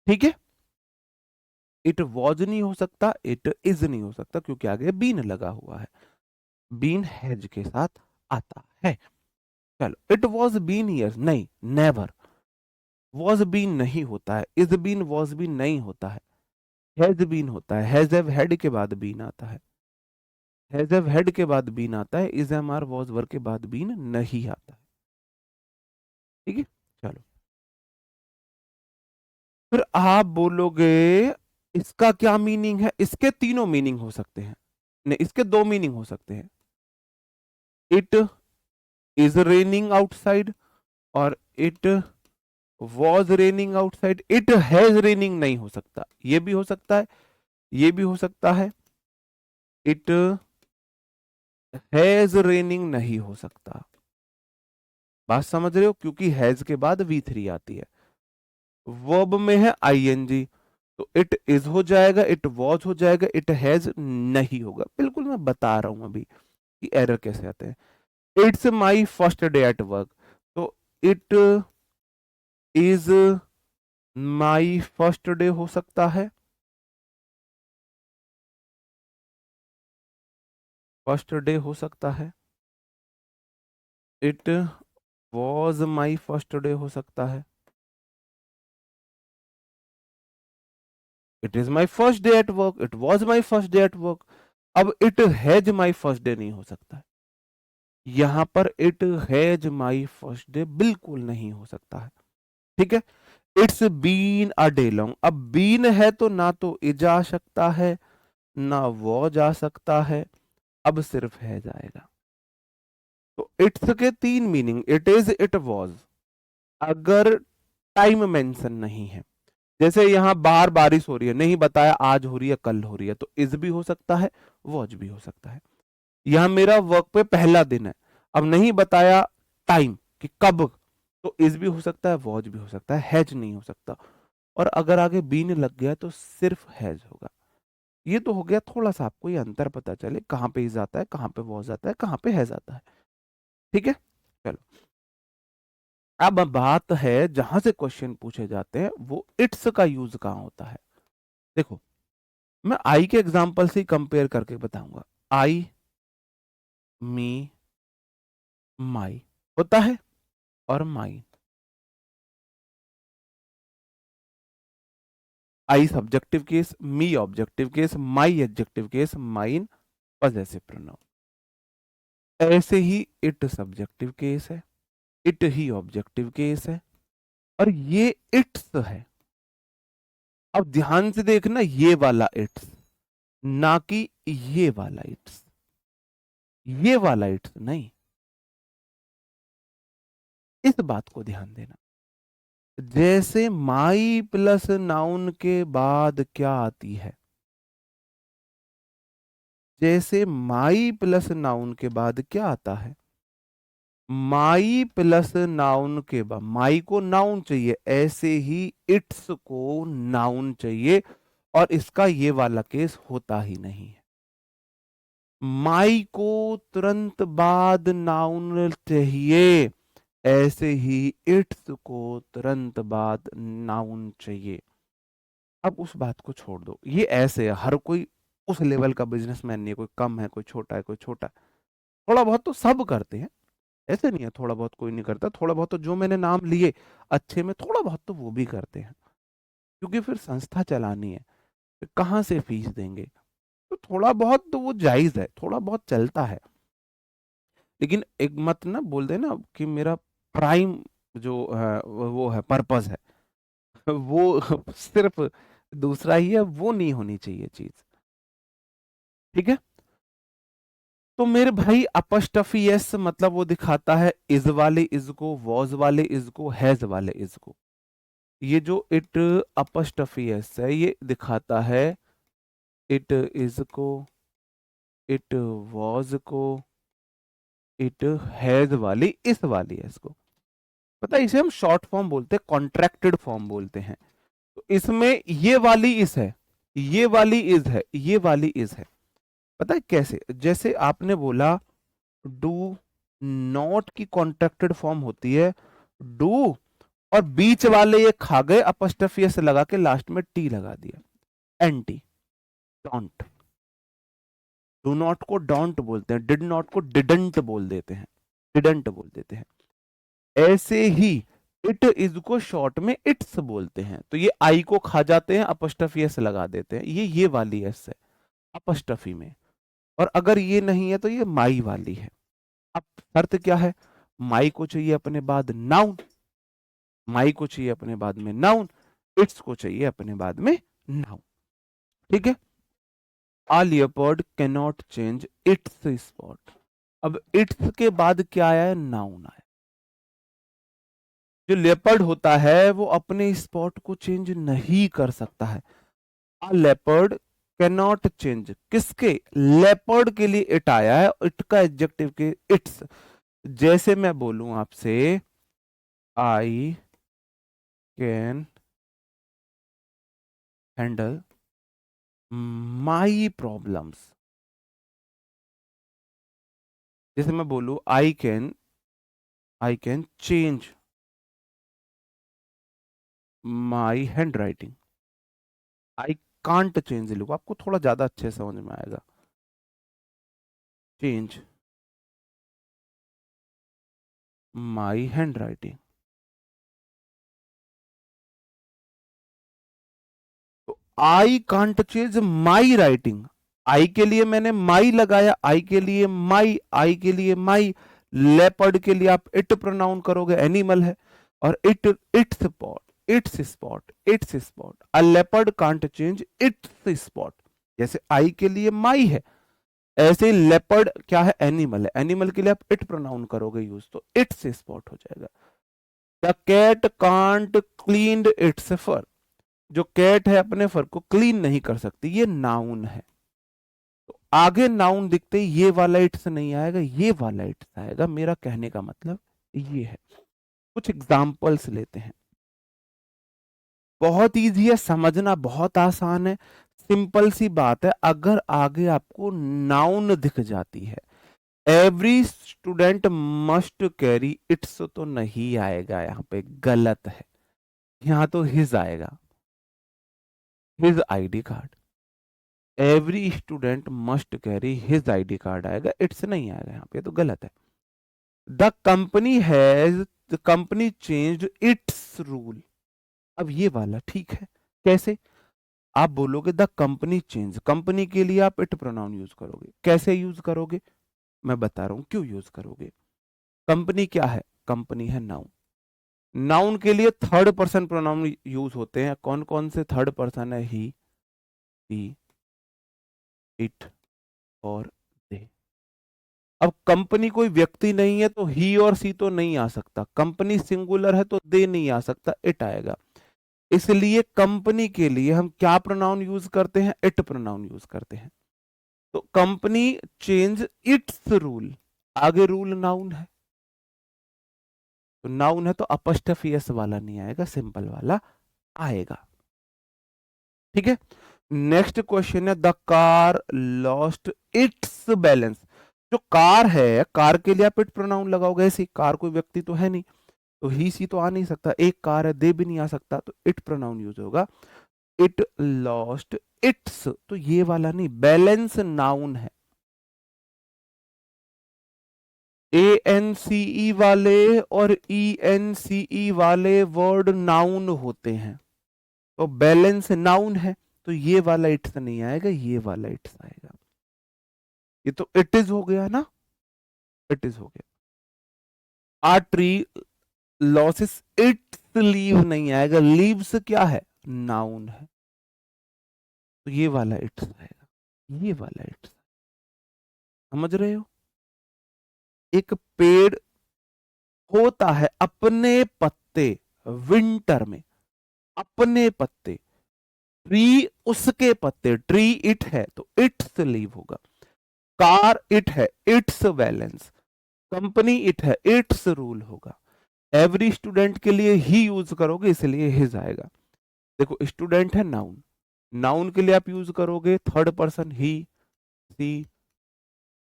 ठीक है। इट वॉज नहीं हो सकता, इट इज नहीं हो सकता, क्योंकि आगे बीन लगा हुआ है। बीन हैज के साथ आता है। चलो, इट वॉज बीन ईयर्स, नहीं, नेवर। वॉज बीन नहीं होता है, इज बीन वॉज बीन नहीं होता है, हैज बीन होता है, हैज हैव हैड के बाद बीन आता है, हैज हैव हैड के बाद बीन आता है, is am are was were के बाद बीन नहीं आता है। ठीक है, चलो फिर आप बोलोगे इसका क्या मीनिंग है, इसके तीनों मीनिंग हो सकते हैं, नहीं इसके दो मीनिंग हो सकते हैं, इट इज रेनिंग आउटसाइड और it was raining outside. It has raining नहीं हो सकता, ये भी हो सकता है, ये भी हो सकता है, इट हैज रेनिंग नहीं हो सकता। बात समझ रहे हो, क्योंकि हैज के बाद V3 आती है, वर्ब में है आईएनजी, तो इट इज हो जाएगा, इट वॉज हो जाएगा, इट हैज नहीं होगा। बिल्कुल मैं बता रहा हूं अभी कि एरर कैसे आते हैं। It's my first day at work, तो it is my first day हो सकता है, फर्स्ट डे हो सकता है, it was my first day हो सकता है, it is my first day at work, it was my first day at work. अब it has my first day नहीं हो सकता है, यहां पर it has my first day बिल्कुल नहीं हो सकता है। ठीक है, it's been a day long, अब बीन है तो ना तो इज आ सकता है ना वो जा सकता है, अब सिर्फ है जाएगा। तो इट्स के तीन meaning, it is, it was, अगर टाइम मेंशन नहीं है, जैसे यहां बाहर बारिश हो रही है, नहीं बताया आज हो रही है कल हो रही है, तो इज भी हो सकता है, वॉज भी हो सकता है। यहां मेरा वर्क पे पहला दिन है, अब नहीं बताया टाइम कि कब, तो इज भी हो सकता है, वॉज भी हो सकता है, हैज नहीं हो सकता। और अगर आगे बीन लग गया तो सिर्फ हैज होगा। ये तो हो गया, थोड़ा सा आपको ये अंतर पता चले कहां पे इज आता है, कहां पे वॉज आता है, कहां पे हैज आता है। ठीक है, चलो अब बात है जहां से क्वेश्चन पूछे जाते हैं वो इट्स का यूज कहां होता है। देखो मैं आई के एग्जांपल से कंपेयर करके बताऊंगा। आई, मी, माई होता है, और my, I subjective case, me objective case, my adjective case, mine possessive pronoun. ऐसे ही इट सब्जेक्टिव केस है, इट ही ऑब्जेक्टिव केस है, और ये इट्स है। अब ध्यान से देखना, ये वाला इट्स, ना कि ये वाला इट्स, ये वाला इट्स नहीं, इस बात को ध्यान देना। जैसे माई प्लस नाउन के बाद क्या आती है, जैसे माई प्लस नाउन के बाद क्या आता है, माई प्लस नाउन के बाद माई को नाउन चाहिए, ऐसे ही इट्स को नाउन चाहिए, और इसका ये वाला केस होता ही नहीं है। माई को तुरंत बाद नाउन चाहिए, ऐसे ही इट्स को तुरंत बाद नाउन चाहिए। अब उस बात को छोड़ दो, ये ऐसे है, हर कोई उस लेवल का बिजनेसमैन नहीं है, कोई कम है, कोई छोटा है, कोई छोटा है। थोड़ा बहुत तो सब करते हैं, ऐसे नहीं है थोड़ा बहुत कोई नहीं करता, थोड़ा बहुत तो जो मैंने नाम लिए अच्छे में, थोड़ा बहुत तो वो भी करते हैं, क्योंकि फिर संस्था चलानी है, फिर कहाँ से फीस देंगे, तो थोड़ा बहुत तो वो जायज है, थोड़ा बहुत चलता है। लेकिन एक मत ना बोल देना कि मेरा प्राइम जो है वो है पर्पस है वो सिर्फ दूसरा ही है, वो नहीं होनी चाहिए चीज। ठीक है, तो मेरे भाई अपस्टफी एस मतलब वो दिखाता है इज वाले इज को, वॉज वाले इज को, हैज वाले इज को। ये जो इट अपस्टफी एस है ये दिखाता है इट इज को, इट वॉज को, इट हैज वाली इस वाली एस को। पता है इसे हम शॉर्ट फॉर्म बोलते हैं, कॉन्ट्रैक्टेड फॉर्म बोलते हैं। तो इसमें ये वाली इस है, ये वाली इज है, ये वाली इज है। पता है कैसे, जैसे आपने बोला डू नॉट की कॉन्ट्रैक्टेड फॉर्म होती है डू, और बीच वाले ये खा गए अपस्ट्रफी से लगा के लास्ट में टी लगा दिया, एंटी, डोंट। डू नॉट को डोंट बोलते हैं, डिड नॉट को डिडंट बोल देते हैं, डिडंट बोल देते हैं। ऐसे ही इट इज को शॉर्ट में इट्स बोलते हैं, तो ये आई को खा जाते हैं, अपस्टफी एस लगा देते हैं, ये वाली एस है अपस्टफी में। और अगर ये नहीं है तो ये माई वाली है। अब शर्त क्या है, माई को चाहिए अपने बाद नाउन, माई को चाहिए अपने बाद में नाउन, इट्स को चाहिए अपने बाद में नाउन। ठीक है, a leopard can not change its spot. अब इट्स के बाद क्या आया है, नाउन आया। जो लेपर्ड होता है वो अपने स्पॉट को चेंज नहीं कर सकता है। आ लेपर्ड कैन नॉट चेंज, किसके, लेपर्ड के लिए इट आया है, इट का एडजेक्टिव के इट्स। जैसे मैं बोलूं आपसे I can handle my problems, जैसे मैं बोलूं I can change my hand writing, I can't change लिखो, आपको थोड़ा ज्यादा अच्छे से समझ में आएगा। चेंज माई हैंड राइटिंग, तो I can't change my writing, I के लिए मैंने माई लगाया, आई के लिए माई, आई के लिए माई। लेपर्ड के लिए आप इट प्रोनाउन करोगे, एनिमल है, और it, it's spot, it's spot, it's spot. A leopard can't change its spot. जैसे आई के लिए माई है, ऐसे ही लेपर्ड क्या है, एनिमल है, एनिमल के लिए आप इट प्रोनाउन करोगे यूज, तो इट्स स्पॉट हो जाएगा। The cat can't clean its fur, जो कैट है अपने फर को क्लीन नहीं कर सकती, ये नाउन है। तो आगे नाउन दिखते ही ये वाला इट्स नहीं आएगा, ये वाला इट्स आएगा। मेरा कहने का मतलब ये है। कुछ एग्जाम्पल्स लेते हैं, बहुत इजी है समझना, बहुत आसान है, सिंपल सी बात है। अगर आगे आपको नाउन दिख जाती है, every student must carry it's, तो नहीं आएगा, यहाँ पे गलत है, यहाँ तो हिज आएगा, his ID card. Every student must carry his ID card आएगा, इट्स नहीं आएगा, यहाँ पे तो गलत है। The company has, the company changed it's rule, अब ये वाला ठीक है। कैसे, आप बोलोगे द कंपनी चेंज, कंपनी के लिए आप इट प्रोनाउन यूज करोगे, कैसे यूज करोगे, मैं बता रहा हूं क्यों यूज करोगे। कंपनी क्या है, कंपनी है नाउन, नाउन के लिए थर्ड पर्सन प्रोनाउन यूज होते हैं, कौन कौन से थर्ड पर्सन है, ही, शी, इट और दे। अब कंपनी कोई व्यक्ति नहीं है तो ही और सी तो नहीं आ सकता, कंपनी सिंगुलर है तो दे नहीं आ सकता, इट आएगा। इसलिए कंपनी के लिए हम क्या प्रोनाउन यूज करते हैं, इट प्रोनाउन यूज करते हैं। तो कंपनी चेंज इट्स रूल, आगे रूल नाउन है, तो नाउन है तो अपस्ट्रफी एस वाला नहीं आएगा, सिंपल वाला आएगा। ठीक है, नेक्स्ट क्वेश्चन है, the car lost its balance. जो कार है, कार के लिए आप इट प्रोनाउन लगाओगे, ऐसी कार कोई व्यक्ति तो है नहीं, तो ही सी तो आ नहीं सकता, एक कार है, दे भी नहीं आ सकता, तो इट प्रोनाउन यूज होगा। इट लॉस्ट इट्स, तो ये वाला नहीं, बैलेंस नाउन है। ए एन सी ई वाले और ई एन सी ई वाले वर्ड नाउन होते हैं, तो बैलेंस नाउन है, तो ये वाला इट्स नहीं आएगा, ये वाला इट्स आएगा। ये तो इट इज हो गया ना, इट इज हो गया। आ ट्री लॉसेस इट्स लीव नहीं आएगा, लीव्स क्या है, नाउन है, तो ये वाला इट्स आएगा, ये वाला इट्स। समझ रहे हो, एक पेड़ होता है अपने पत्ते विंटर में, अपने पत्ते, ट्री उसके पत्ते, ट्री इट है तो इट्स लीव होगा। कार इट है, इट्स बैलेंस। कंपनी इट है, इट्स रूल होगा। एवरी स्टूडेंट के लिए ही यूज करोगे, इसलिए हिज आएगा। देखो स्टूडेंट है नाउन, नाउन के लिए आप यूज करोगे third person he, she,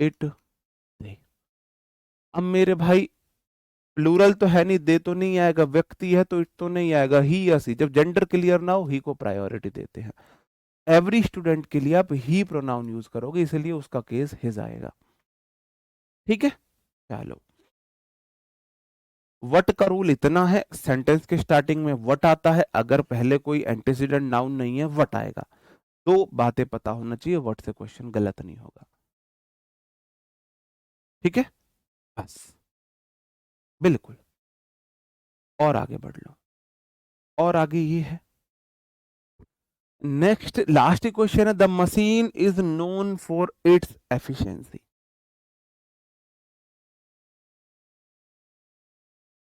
it, they. अब मेरे भाई प्लूरल तो है नहीं, दे तो नहीं आएगा, व्यक्ति है तो इट तो नहीं आएगा, ही या सी। जब जेंडर क्लियर ना हो, ही को प्रायोरिटी देते हैं। एवरी स्टूडेंट के लिए आप ही प्रोनाउन यूज करोगे, इसलिए उसका केस हिज आएगा। ठीक है, चलो वट का रूल इतना है, सेंटेंस के स्टार्टिंग में वट आता है, अगर पहले कोई एंटीसीडेंट नाउन नहीं है वट आएगा। दो बातें पता होना चाहिए, वट से क्वेश्चन गलत नहीं होगा। ठीक है, बस, बिल्कुल। और आगे बढ़ लो, और आगे ये है, नेक्स्ट लास्ट क्वेश्चन है, the machine is known for its efficiency.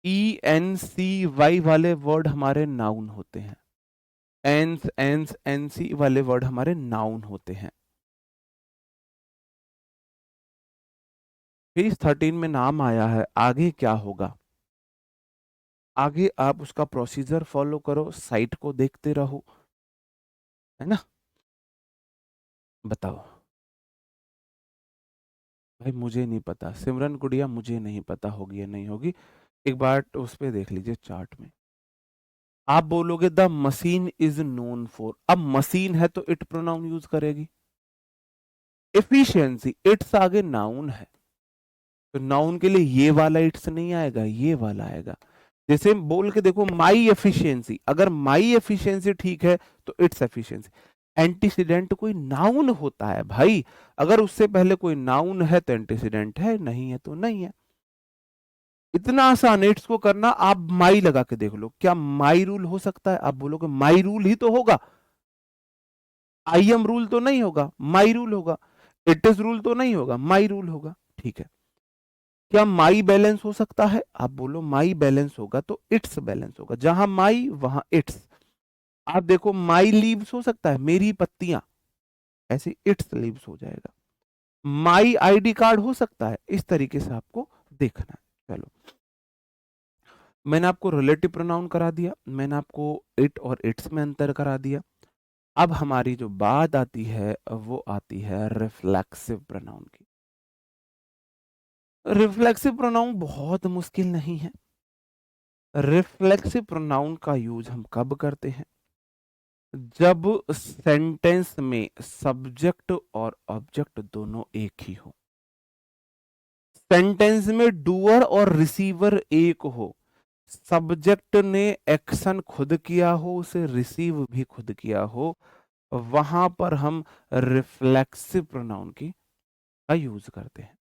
ENCY वाले वर्ड हमारे नाउन होते हैं, NC वाले वर्ड हमारे नाउन होते हैं। पेज 13 में नाम आया है, आगे क्या होगा? आगे आप उसका प्रोसीजर फॉलो करो, साइट को देखते रहो, है ना। बताओ भाई, मुझे नहीं पता, सिमरन गुड़िया मुझे नहीं पता होगी या नहीं होगी, एक बार उस पे देख लीजिए चार्ट में। आप बोलोगे the machine is known for, अब मशीन है तो इट प्रोनाउन यूज करेगी। एफिशिएंसी, इट्स आगे नाउन है, तो नाउन के लिए ये वाला इट्स नहीं आएगा, ये वाला आएगा। जैसे बोल के देखो माई एफिशिएंसी, अगर माई एफिशिएंसी ठीक है तो इट्स एफिशिएंसी। एंटीसीडेंट कोई नाउन होता है भाई, अगर उससे पहले कोई नाउन है तो एंटीसीडेंट है, नहीं है तो नहीं है। इतना आसान है इट्स को करना, आप माई लगा के देख लो, क्या माई रूल हो सकता है? आप बोलोगे माई रूल ही तो होगा, आई एम रूल तो नहीं होगा, माई रूल होगा। इट इज रूल तो नहीं होगा, माई रूल होगा। ठीक है, क्या माई बैलेंस हो सकता है? आप बोलो माई बैलेंस होगा तो इट्स बैलेंस होगा, जहां माई वहां इट्स। आप देखो माई लीव्स हो सकता है, मेरी पत्तियां, ऐसे इट्स लीव्स हो जाएगा। माई आईडी कार्ड हो सकता है, इस तरीके से आपको देखना है। चलो, मैंने आपको रिलेटिव प्रोनाउन करा दिया, मैंने आपको इट और इट्स में अंतर करा दिया। अब हमारी जो बात आती है वो आती है रिफ्लेक्सिव प्रोनाउन की। रिफ्लेक्सिव प्रोनाउन बहुत मुश्किल नहीं है। रिफ्लेक्सिव प्रोनाउन का यूज हम कब करते हैं? जब सेंटेंस में सब्जेक्ट और ऑब्जेक्ट दोनों एक ही हो, सेंटेंस में डूअर और रिसीवर एक हो, सब्जेक्ट ने एक्शन खुद किया हो, उसे रिसीव भी खुद किया हो, वहां पर हम रिफ्लेक्सिव प्रोनाउन की का यूज करते हैं।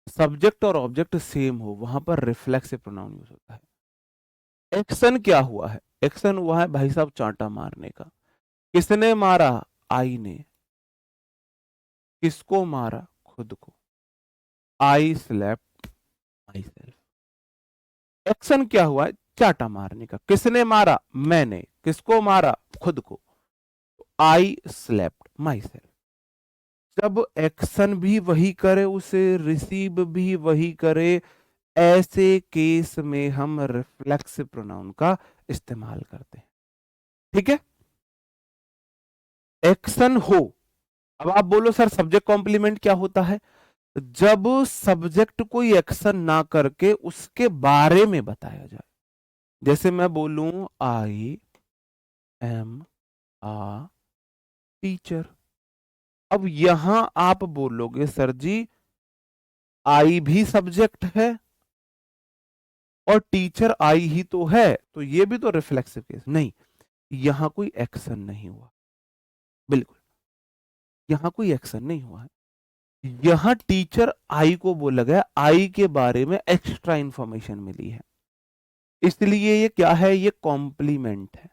सब्जेक्ट और ऑब्जेक्ट सेम हो, वहां पर रिफ्लेक्सिव प्रोनाउन यूज होता है। एक्शन क्या हुआ है? एक्शन हुआ है भाई साहब चांटा मारने का। किसने मारा? आई ने। किसको मारा? खुद को। आई स्लैप्ड माई सेल्फ। एक्शन क्या हुआ है? चांटा मारने का। किसने मारा? मैंने। किसको मारा? खुद को। आई स्लैप्ड माई सेल्फ। जब एक्शन भी वही करे, उसे रिसीव भी वही करे, ऐसे केस में हम रिफ्लेक्सिव प्रोनाउन का इस्तेमाल करते हैं। ठीक है, एक्शन हो। अब आप बोलो सर सब्जेक्ट कॉम्प्लीमेंट क्या होता है? जब सब्जेक्ट कोई एक्शन ना करके उसके बारे में बताया जाए। जैसे मैं बोलूं आई एम आ टीचर, अब यहां आप बोलोगे सर जी आई भी सब्जेक्ट है और टीचर आई ही तो है, तो ये भी तो रिफ्लेक्सिव केस नहीं, यहां कोई एक्शन नहीं हुआ। बिल्कुल, यहां कोई एक्शन नहीं हुआ है, यहां टीचर आई को बोला गया, आई के बारे में एक्स्ट्रा इंफॉर्मेशन मिली है, इसलिए ये क्या है? ये कॉम्प्लीमेंट है,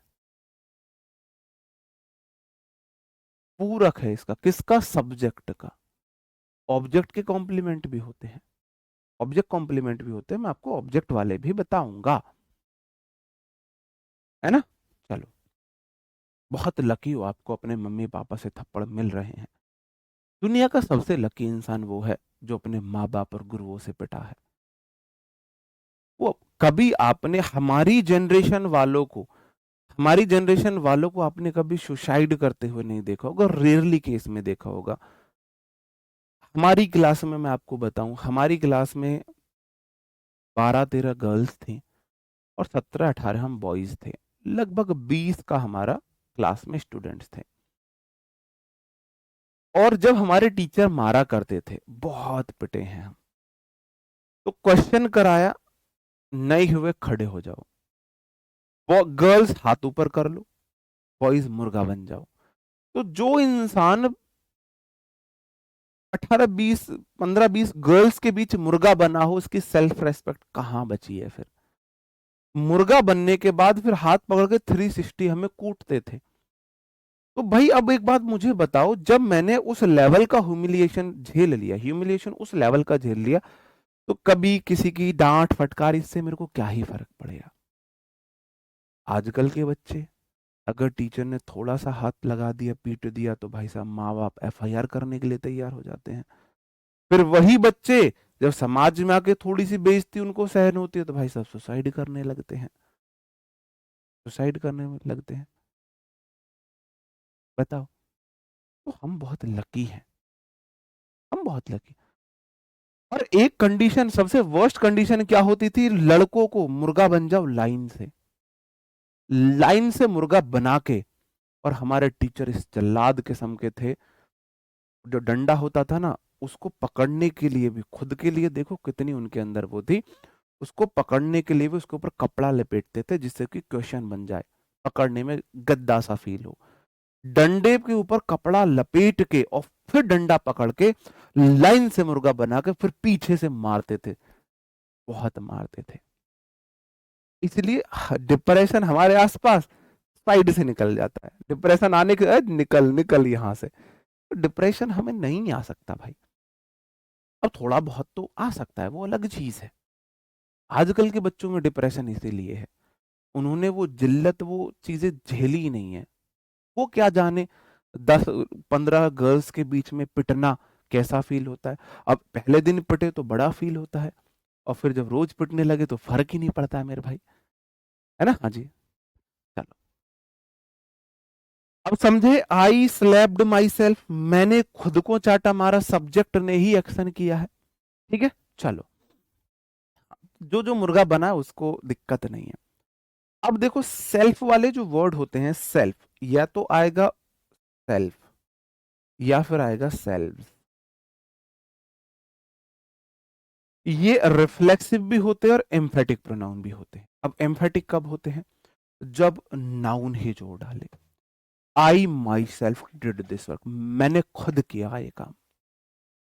पूरक है इसका। किसका? सब्जेक्ट का। ऑब्जेक्ट के कॉम्प्लीमेंट भी होते हैं, ऑब्जेक्ट कॉम्प्लीमेंट भी होते हैं, मैं आपको ऑब्जेक्ट वाले भी बताऊंगा, है ना। चलो, बहुत लकी हो, आपको अपने मम्मी पापा से थप्पड़ मिल रहे हैं। दुनिया का सबसे लकी इंसान वो है जो अपने माँ बाप और गुरुओं से पिटा है। वो कभी आपने हमारी जनरेशन वालों को आपने कभी सुसाइड करते हुए नहीं देखा होगा, रेयरली केस में देखा होगा। हमारी क्लास में, मैं आपको बताऊं, हमारी क्लास में 12-13 गर्ल्स थी और 17-18 हम बॉयज थे, लगभग 20 का हमारा क्लास में स्टूडेंट्स थे। और जब हमारे टीचर मारा करते थे, बहुत पिटे हैं हम, तो क्वेश्चन कराया, नहीं हुए खड़े हो जाओ, वो गर्ल्स हाथ ऊपर कर लो, बॉयज मुर्गा बन जाओ। तो जो इंसान 18-20, 15-20 गर्ल्स के बीच मुर्गा बना हो, उसकी सेल्फ रेस्पेक्ट कहां बची है फिर? मुर्गा बनने के बाद फिर हाथ पकड़ के 360 हमें कूटते थे। तो भाई अब एक बात मुझे बताओ, जब मैंने उस लेवल का ह्यूमिलिएशन झेल लिया, ह्यूमिलिएशन उस लेवल का झेल लिया, तो कभी किसी की डांट फटकार, इससे मेरे को क्या ही फर्क पड़ेगा? आजकल के बच्चे, अगर टीचर ने थोड़ा सा हाथ लगा दिया, पीट दिया, तो भाई साहब माँ बाप एफआईआर करने के लिए तैयार हो जाते हैं। फिर वही बच्चे जब समाज में आके थोड़ी सी बेइज्जती उनको सहन होती है, तो भाई साहब सुसाइड करने लगते हैं, सुसाइड करने में लगते हैं। बताओ। तो हम बहुत लकी हैं, हम बहुत लकी। और एक कंडीशन, सबसे वर्स्ट कंडीशन क्या होती थी? लड़कों को मुर्गा बन जाओ लाइन से, लाइन से मुर्गा बना के। और हमारे टीचर इस जल्लाद किस्म के थे, जो डंडा होता था ना, उसको पकड़ने के लिए भी, खुद के लिए देखो कितनी उनके अंदर वो थी, उसको पकड़ने के लिए भी उसके ऊपर कपड़ा लपेटते थे, जिससे कि क्वेश्चन बन जाए, पकड़ने में गद्दा सा फील हो। डंडे के ऊपर कपड़ा लपेट के और फिर डंडा पकड़ के लाइन से मुर्गा बना के फिर पीछे से मारते थे, बहुत मारते थे। इसलिए डिप्रेशन हमारे आसपास साइड से निकल जाता है, डिप्रेशन आने के निकल निकल यहां से। डिप्रेशन हमें नहीं आ सकता भाई, अब थोड़ा बहुत तो आ सकता है, वो अलग चीज है। आजकल के बच्चों में डिप्रेशन इसीलिए है, उन्होंने वो जिल्लत, वो चीजें झेली ही नहीं है। वो क्या जाने 10-15 गर्ल्स के बीच में पिटना कैसा फील होता है। अब पहले दिन पिटे तो बड़ा फील होता है, और फिर जब रोज पिटने लगे तो फर्क ही नहीं पड़ता है मेरे भाई, है ना? हाँ जी। चलो, अब समझे, आई स्लैप्ड माई सेल्फ, मैंने खुद को चाटा मारा, सब्जेक्ट ने ही एक्शन किया है। ठीक है, चलो, जो जो मुर्गा बना है उसको दिक्कत नहीं है। अब देखो, सेल्फ वाले जो वर्ड होते हैं, सेल्फ या तो आएगा सेल्फ या फिर आएगा सेल्फ। ये रिफ्लेक्सिव भी होते हैं और एम्फेटिक प्रोनाउन भी होते हैं। अब एम्फेटिक कब होते हैं? जब नाउन ही जोड़ डाले। I myself did this work, मैंने खुद किया ये काम,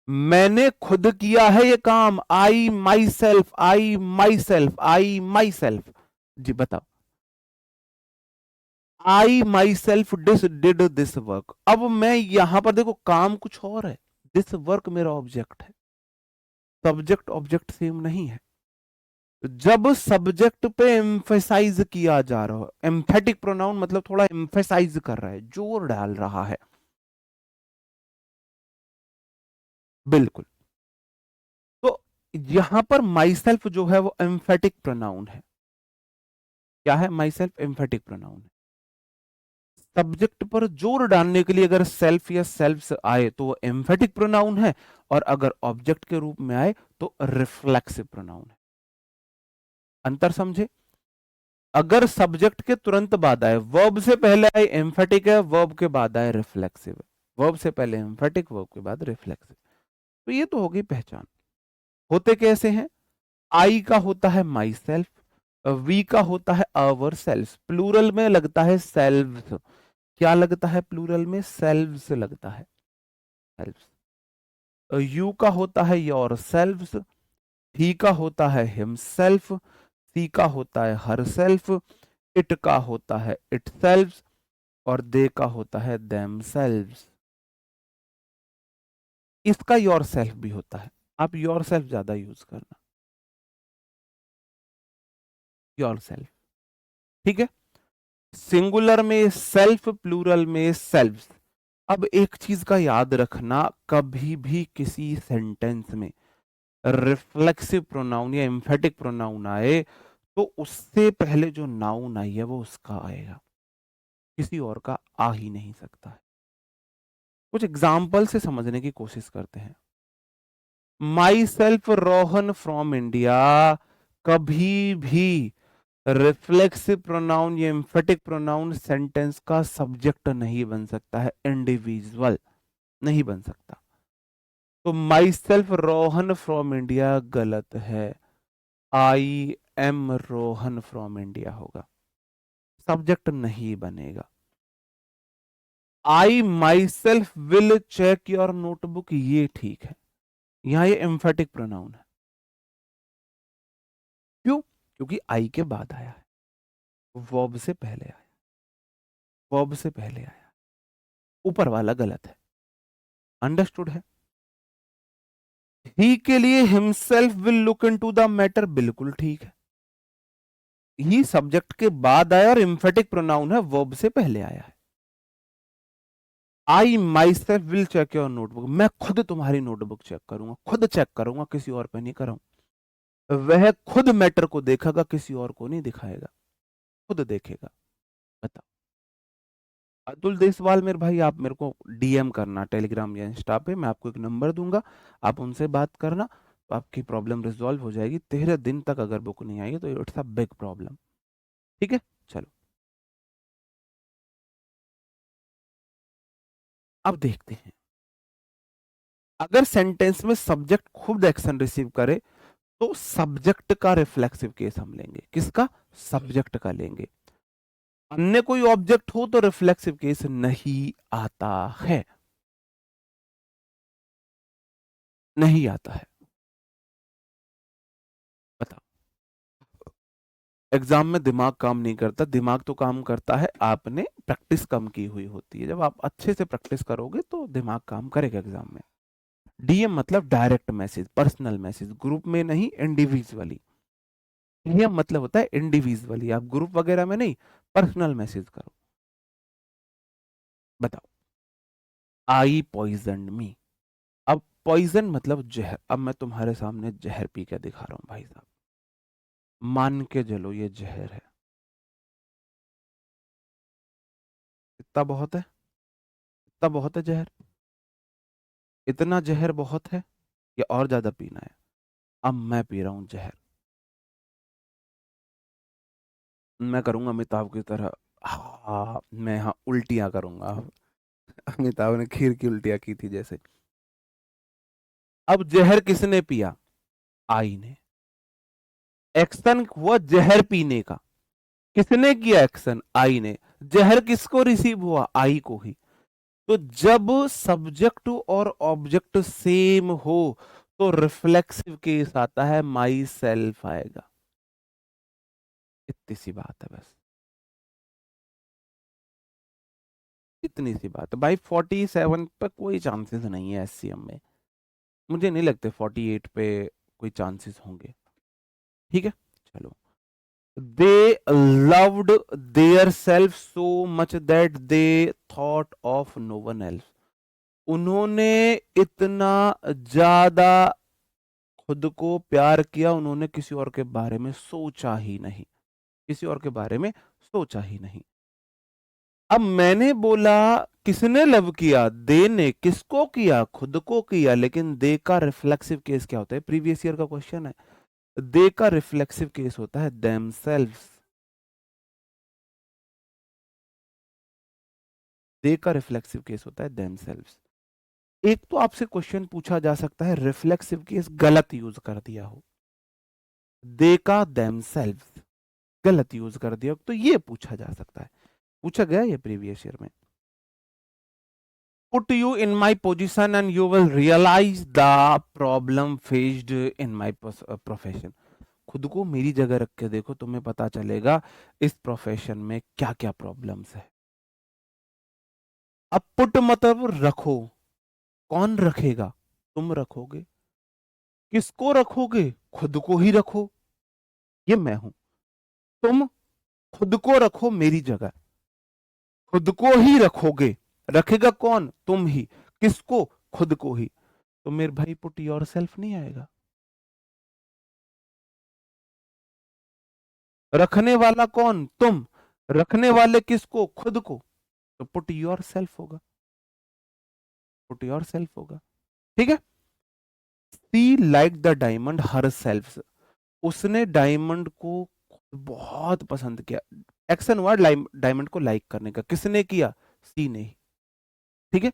मैंने खुद किया है ये काम। I myself, I myself, I myself. जी बताओ। I myself did this work. अब मैं यहां पर देखो, काम कुछ और है, दिस वर्क मेरा ऑब्जेक्ट है, सब्जेक्ट ऑब्जेक्ट सेम नहीं है। जब सब्जेक्ट पे एम्फेसाइज किया जा रहा हो, एम्फेटिक प्रोनाउन मतलब थोड़ा एम्फेसाइज कर रहा है, जोर डाल रहा है, बिल्कुल। तो यहां पर माई सेल्फ जो है वो एम्फेटिक प्रोनाउन है। क्या है? माई सेल्फ एम्फेटिक प्रोनाउन है। सब्जेक्ट पर जोर डालने के लिए अगर सेल्फ या सेल्फ्स आए तो वो एम्फेटिक प्रोनाउन है, और अगर ऑब्जेक्ट के रूप में आए तो रिफ्लेक्सिव प्रोनाउन है। अंतर समझे? अगर सब्जेक्ट के तुरंत बाद आए, वर्ब से पहले आए एम्फेटिक है, वर्ब के बाद आए रिफ्लेक्सिव है, वर्ब से पहले एम्फेटिक, वर्ब के बाद रिफ्लेक्सिव। तो ये तो होगी पहचान। होते कैसे हैं? आई का होता है माई सेल्फ, वी का होता है आवर सेल्फ, प्लूरल में लगता है सेल्व्स। क्या लगता है प्लूरल में? सेल्व्स लगता है, सेल्व्स। यू का होता है योर सेल्व्स, ही का होता है हिमसेल्फ, सी का होता है हर सेल्फ, इट का होता है इट सेल्व्स, और दे का होता है देम सेल्व्स। इसका योर सेल्फ भी होता है, आप योर सेल्फ ज्यादा यूज करना, योर सेल्फ। ठीक है, सिंगुलर में सेल्फ, प्लूरल में सेल्व्स। अब एक चीज का याद रखना, कभी भी किसी सेंटेंस में रिफ्लेक्सिव प्रोनाउन या एम्फेटिक प्रोनाउन आए तो उससे पहले जो नाउन आई है वो उसका आएगा, किसी और का आ ही नहीं सकता है। कुछ एग्जाम्पल से समझने की कोशिश करते हैं। Myself Rohan from India, कभी भी रिफ्लेक्सिव प्रोनाउन या एम्फेटिक प्रोनाउन सेंटेंस का सब्जेक्ट नहीं बन सकता है, इंडिविजुअल नहीं बन सकता। तो myself Rohan from India गलत है, I am Rohan from India होगा, सब्जेक्ट नहीं बनेगा। I myself will check your notebook, ये ठीक है, यहां ये एम्फेटिक प्रोनाउन है। क्यों? क्योंकि आई के बाद आया है, वर्ब से पहले आया, वर्ब से पहले आया, ऊपर वाला गलत है। अंडरस्टूड है? ही के लिए himself will look into the matter, बिल्कुल ठीक है। ही सब्जेक्ट के बाद आया और एम्फेटिक प्रोनाउन है, वर्ब से पहले आया है। I myself will check your notebook, मैं खुद तुम्हारी नोटबुक चेक करूंगा, खुद चेक करूंगा, किसी और पे नहीं करूंगा। वह खुद मैटर को देखेगा, किसी और को नहीं दिखाएगा, खुद देखेगा। बताओ। अतुल देसवाल मेरे भाई, आप मेरे को डीएम करना टेलीग्राम या इंस्टा पे, मैं आपको एक नंबर दूंगा, आप उनसे बात करना, तो आपकी प्रॉब्लम रिजॉल्व हो जाएगी। 13 दिन तक अगर बुक नहीं आई तो इट्स अ बिग प्रॉब्लम। ठीक है, चलो अब देखते हैं। अगर सेंटेंस में सब्जेक्ट खुद एक्शन रिसीव करे तो सब्जेक्ट का रिफ्लेक्सिव केस हम लेंगे। किसका? सब्जेक्ट का लेंगे। अन्य कोई ऑब्जेक्ट हो तो रिफ्लेक्सिव केस नहीं आता है, नहीं आता है। बताओ। एग्जाम में दिमाग काम नहीं करता, दिमाग तो काम करता है, आपने प्रैक्टिस कम की हुई होती है। जब आप अच्छे से प्रैक्टिस करोगे तो दिमाग काम करेगा एग्जाम में। डीएम मतलब direct message, personal message, group में नहीं, इंडिविजुअली। डीएम मतलब होता है इंडिविजुअली, आप ग्रुप वगैरह में नहीं, पर्सनल मैसेज करो। बताओ। आई पॉइजन मी, अब पॉइजन मतलब जहर। अब मैं तुम्हारे सामने जहर पी के दिखा रहा हूं भाई साहब, मान के चलो ये जहर है। इतना बहुत है, इतना बहुत है जहर, इतना जहर बहुत है या और ज्यादा पीना है? अब मैं पी रहा हूं जहर, मैं करूंगा अमिताभ की तरह, हाँ मैं, हाँ उल्टियां करूंगा। अमिताभ ने खीर की उल्टियां की थी जैसे। अब जहर किसने पिया? आई ने। एक्शन हुआ जहर पीने का, किसने किया एक्शन? आई ने। जहर किसको रिसीव हुआ? आई को ही। तो जब सब्जेक्ट और ऑब्जेक्ट सेम हो तो रिफ्लेक्सिव केस आता है, माई सेल्फ आएगा। इतनी सी बात है बस, इतनी सी बात है भाई। 47 पे कोई चांसेस नहीं है एससीएम में, मुझे नहीं लगते 48 पे कोई चांसेस होंगे। ठीक है, चलो। They loved their self so much that they thought of no one else, उन्होंने इतना ज्यादा खुद को प्यार किया, उन्होंने किसी और के बारे में सोचा ही नहीं, किसी और के बारे में सोचा ही नहीं। अब मैंने बोला किसने लव किया? दे ने। किसको किया? खुद को किया। लेकिन दे का रिफ्लेक्सिव केस क्या होता है? प्रीवियस ईयर का क्वेश्चन है। दे का रिफ्लेक्सिव केस होता है देमसेल्व्स। दे का रिफ्लेक्सिव केस होता है देमसेल्व्स। एक तो आपसे क्वेश्चन पूछा जा सकता है रिफ्लेक्सिव केस गलत यूज कर दिया हो, दे का देमसेल्व्स गलत यूज कर दिया हो, तो ये पूछा जा सकता है, पूछा गया ये प्रीवियस ईयर में। Put you in my position and you will realize the problem faced in my profession. खुद को मेरी जगह रख के देखो, तुम्हें पता चलेगा इस प्रोफेशन में क्या क्या प्रॉब्लम्स है। अब पुट मतलब रखो, कौन रखेगा? तुम रखोगे। किसको रखोगे? खुद को ही रखो, ये मैं हूं। तुम खुद को रखो मेरी जगह, खुद को ही रखोगे। रखेगा कौन? तुम ही। किसको? खुद को ही। तो मेरे भाई पुट योर सेल्फ नहीं आएगा। रखने वाला कौन? तुम। रखने वाले किसको? खुद को। तो पुट योर सेल्फ होगा, पुट योर सेल्फ होगा। ठीक है। She like the diamond herself, उसने डायमंड को बहुत पसंद किया। एक्शन वर्ड डायमंड को लाइक करने का, किसने किया? सी ने ही। ठीक है।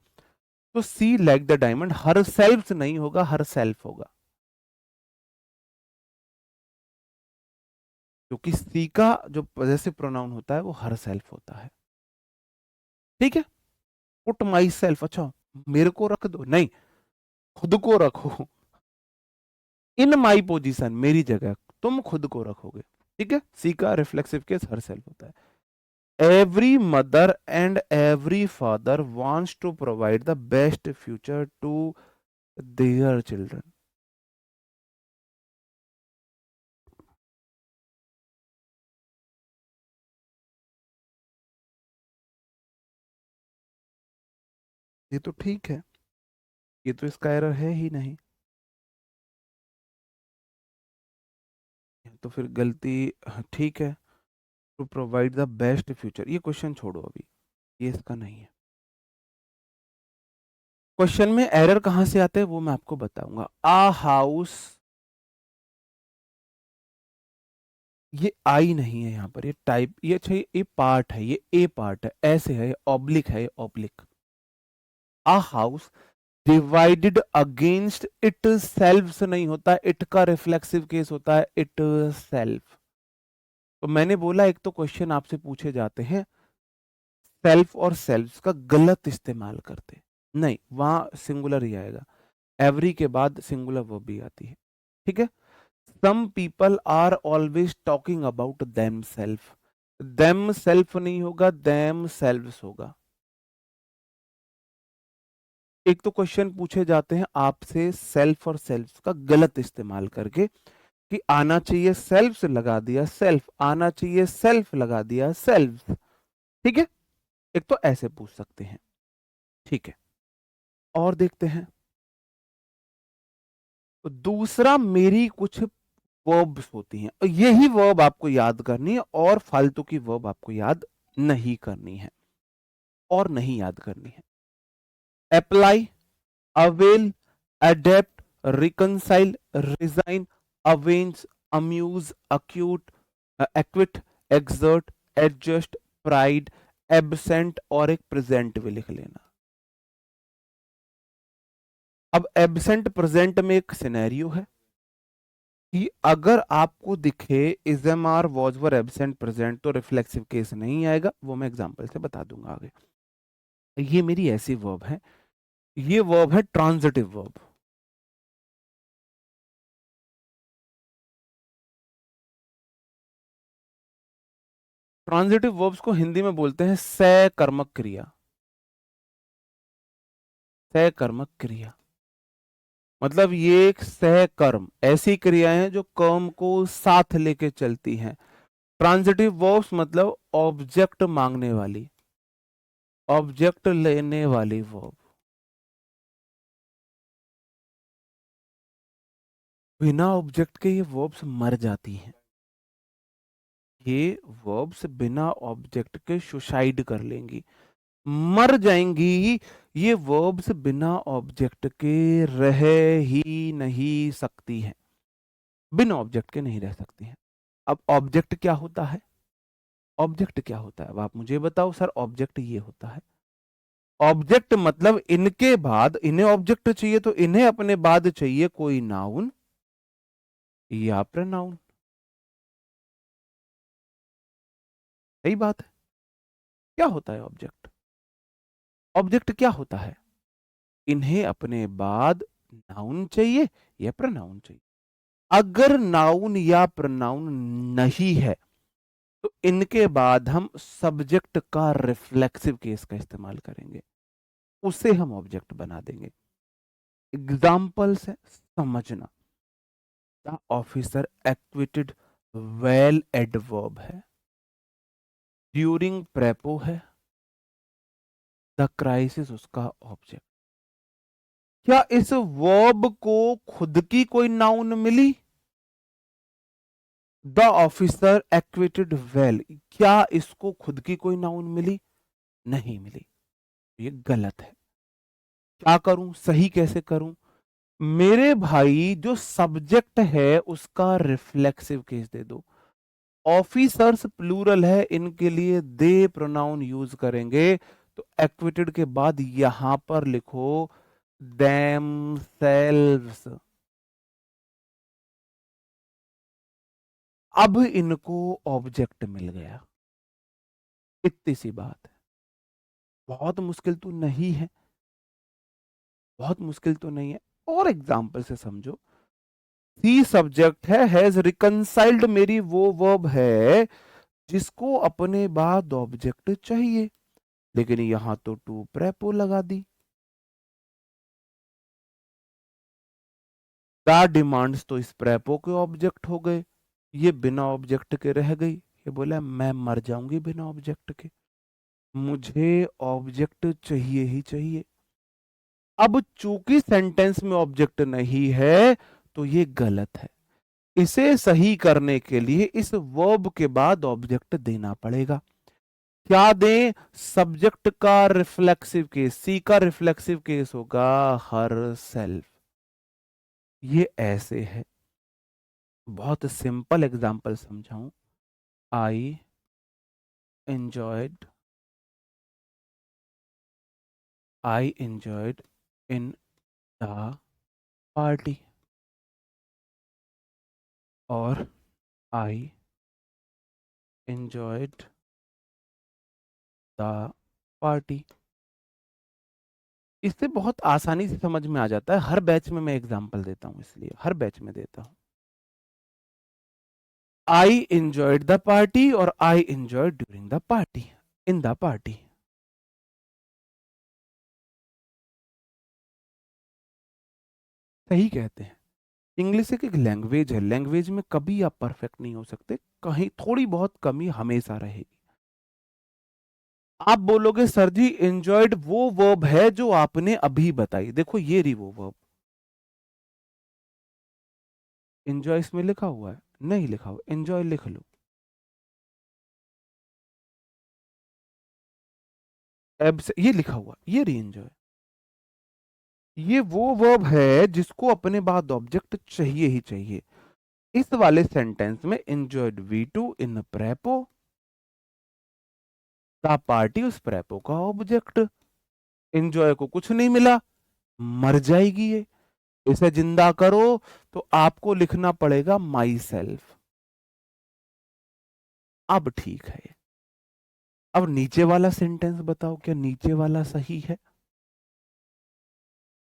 तो she like the diamond herself नहीं होगा, हर सेल्फ होगा। क्योंकि सी का जो पॉजेसिव प्रोनाउन होता है वो हर सेल्फ होता है। ठीक है, पुट माई सेल्फ, अच्छा मेरे को रख दो, नहीं, खुद को रखो। इन माई पोजीशन, मेरी जगह तुम खुद को रखोगे। ठीक है, सी का रिफ्लेक्सिव केस हर सेल्फ होता है। Every mother and every father wants to provide the best future to their children. ये तो ठीक है, ये तो इसका एरर है ही नहीं, तो फिर गलती, हाँ, ठीक है। To provide the best future, ये क्वेश्चन छोड़ो अभी, ये इसका नहीं है। क्वेश्चन में एरर कहां से आते हैं वो मैं आपको बताऊंगा। आ हाउस, ये आई नहीं है यहाँ पर, ये टाइप, ये अच्छा ये पार्ट है, ये ए पार्ट है, ऐसे है, ऑब्लिक है, ये oblique. A house divided against itself नहीं होता, इट का रिफ्लेक्सिव केस होता है इट सेल्फ। तो मैंने बोला एक तो क्वेश्चन आपसे पूछे जाते हैं सेल्फ और सेल्फ का गलत इस्तेमाल करते, नहीं वहां सिंगुलर ही आएगा, एवरी के बाद सिंगुलर वो भी आती है। ठीक है, some people are always talking about themselves, themselves नहीं होगा, देम सेल्व्स होगा। एक तो क्वेश्चन पूछे जाते हैं आपसे सेल्फ और सेल्फ का गलत इस्तेमाल करके, कि आना चाहिए सेल्फ से लगा दिया सेल्फ, आना चाहिए सेल्फ लगा दिया सेल्फ। ठीक है, एक तो ऐसे पूछ सकते हैं। ठीक है, और देखते हैं। तो दूसरा, मेरी कुछ वर्ब्स होती हैं, और यही वर्ब आपको याद करनी है, और फालतू की वर्ब आपको याद नहीं करनी है, और नहीं याद करनी है। Apply, avail, adept, reconcile, resign, avenge, amuse, acute, acquit, exert, adjust, pride, absent, और एक प्रेजेंट भी लिख लेना। अब एबसेंट प्रेजेंट में एक सिनेरियो है कि अगर आपको दिखे is am are was were absent present, तो रिफ्लेक्सिव केस नहीं आएगा, वो मैं एग्जांपल से बता दूंगा आगे। ये मेरी ऐसी वर्ब है, ये वर्ब है ट्रांजिटिव वर्ब। ट्रांजिटिव वर्ब्स को हिंदी में बोलते हैं सकर्मक क्रिया, सकर्मक क्रिया। मतलब ये एक सहकर्म, ऐसी क्रियाएं हैं जो कर्म को साथ लेके चलती हैं। ट्रांजिटिव वर्ब्स मतलब ऑब्जेक्ट मांगने वाली, ऑब्जेक्ट लेने वाली वर्ब। बिना ऑब्जेक्ट के ये वर्ब्स मर जाती हैं, ये वर्ब्स बिना ऑब्जेक्ट के सुसाइड कर लेंगी, मर जाएंगी। ये वर्ब्स बिना ऑब्जेक्ट के रह ही नहीं सकती हैं, बिना ऑब्जेक्ट के नहीं रह सकती हैं। अब ऑब्जेक्ट क्या होता है, ऑब्जेक्ट क्या होता है, अब आप मुझे बताओ सर। ऑब्जेक्ट ये होता है, ऑब्जेक्ट मतलब इनके बाद, इन्हें ऑब्जेक्ट चाहिए तो इन्हें अपने बाद चाहिए कोई नाउन या प्रोनाउन। सही बात है। क्या होता है ऑब्जेक्ट, ऑब्जेक्ट क्या होता है, इन्हें अपने बाद नाउन चाहिए या प्रोनाउन चाहिए। अगर नाउन या प्रोनाउन नहीं है तो इनके बाद हम सब्जेक्ट का रिफ्लेक्सिव केस का इस्तेमाल करेंगे, उसे हम ऑब्जेक्ट बना देंगे। एग्जाम्पल से समझना, the officer acquitted well adverb है, ड्यूरिंग प्रेपो है, द क्राइसिस उसका ऑब्जेक्ट। क्या इस वर्ब को खुद की कोई नाउन मिली, द ऑफिसर एक्विटेड वेल, क्या इसको खुद की कोई नाउन मिली, नहीं मिली, ये गलत है। क्या करूं, सही कैसे करूं, मेरे भाई जो सब्जेक्ट है उसका रिफ्लेक्सिव केस दे दो। ऑफिसर्स प्लूरल है, इनके लिए दे प्रोनाउन यूज करेंगे, तो एक्विटेड के बाद यहां पर लिखो देम सेल्व्स। अब इनको ऑब्जेक्ट मिल गया, इतनी सी बात है। बहुत मुश्किल तो नहीं है, बहुत मुश्किल तो नहीं है। और एग्जाम्पल से समझो, सी सब्जेक्ट है, हैज रिकंसाइल्ड मेरी वो वर्ब है जिसको अपने बाद ऑब्जेक्ट चाहिए, लेकिन यहां तो टू प्रेपो लगा दी। द डिमांड्स तो इस प्रेपो के ऑब्जेक्ट हो गए, ये बिना ऑब्जेक्ट के रह गई। ये बोला मैं मर जाऊंगी बिना ऑब्जेक्ट के, मुझे ऑब्जेक्ट चाहिए ही चाहिए। अब चूंकि सेंटेंस में ऑब्जेक्ट नहीं है तो ये गलत है। इसे सही करने के लिए इस वर्ब के बाद ऑब्जेक्ट देना पड़ेगा। क्या दें? सब्जेक्ट का रिफ्लेक्सिव केस, सी का रिफ्लेक्सिव केस होगा हर सेल्फ। ये ऐसे है, बहुत सिंपल एग्जांपल समझाऊं। I enjoyed, I enjoyed in the party, और आई एंजॉयड द पार्टी। इससे बहुत आसानी से समझ में आ जाता है, हर बैच में मैं एग्जांपल देता हूं, इसलिए हर बैच में देता हूं। आई एंजॉयड द पार्टी और I enjoyed during the party, in the party. सही कहते हैं। इंग्लिश एक लैंग्वेज है, लैंग्वेज में कभी आप परफेक्ट नहीं हो सकते, कहीं थोड़ी बहुत कमी हमेशा रहेगी। आप बोलोगे सर जी एंजॉयड वो वर्ब है जो आपने अभी बताई, देखो ये रही वो वर्ब। एंजॉय इसमें लिखा हुआ है? नहीं लिखा हुआ, एंजॉय लिख लो। एब्स ये लिखा हुआ, ये रही एंजॉय। ये वो वर्ब है जिसको अपने बाद ऑब्जेक्ट चाहिए ही चाहिए। इस वाले सेंटेंस में enjoyed V2 in prepo, the party उस प्रेपो का ऑब्जेक्ट। एंजॉय को कुछ नहीं मिला, मर जाएगी ये। इसे जिंदा करो तो आपको लिखना पड़ेगा माई सेल्फ। अब ठीक है। अब नीचे वाला सेंटेंस बताओ, क्या नीचे वाला सही है?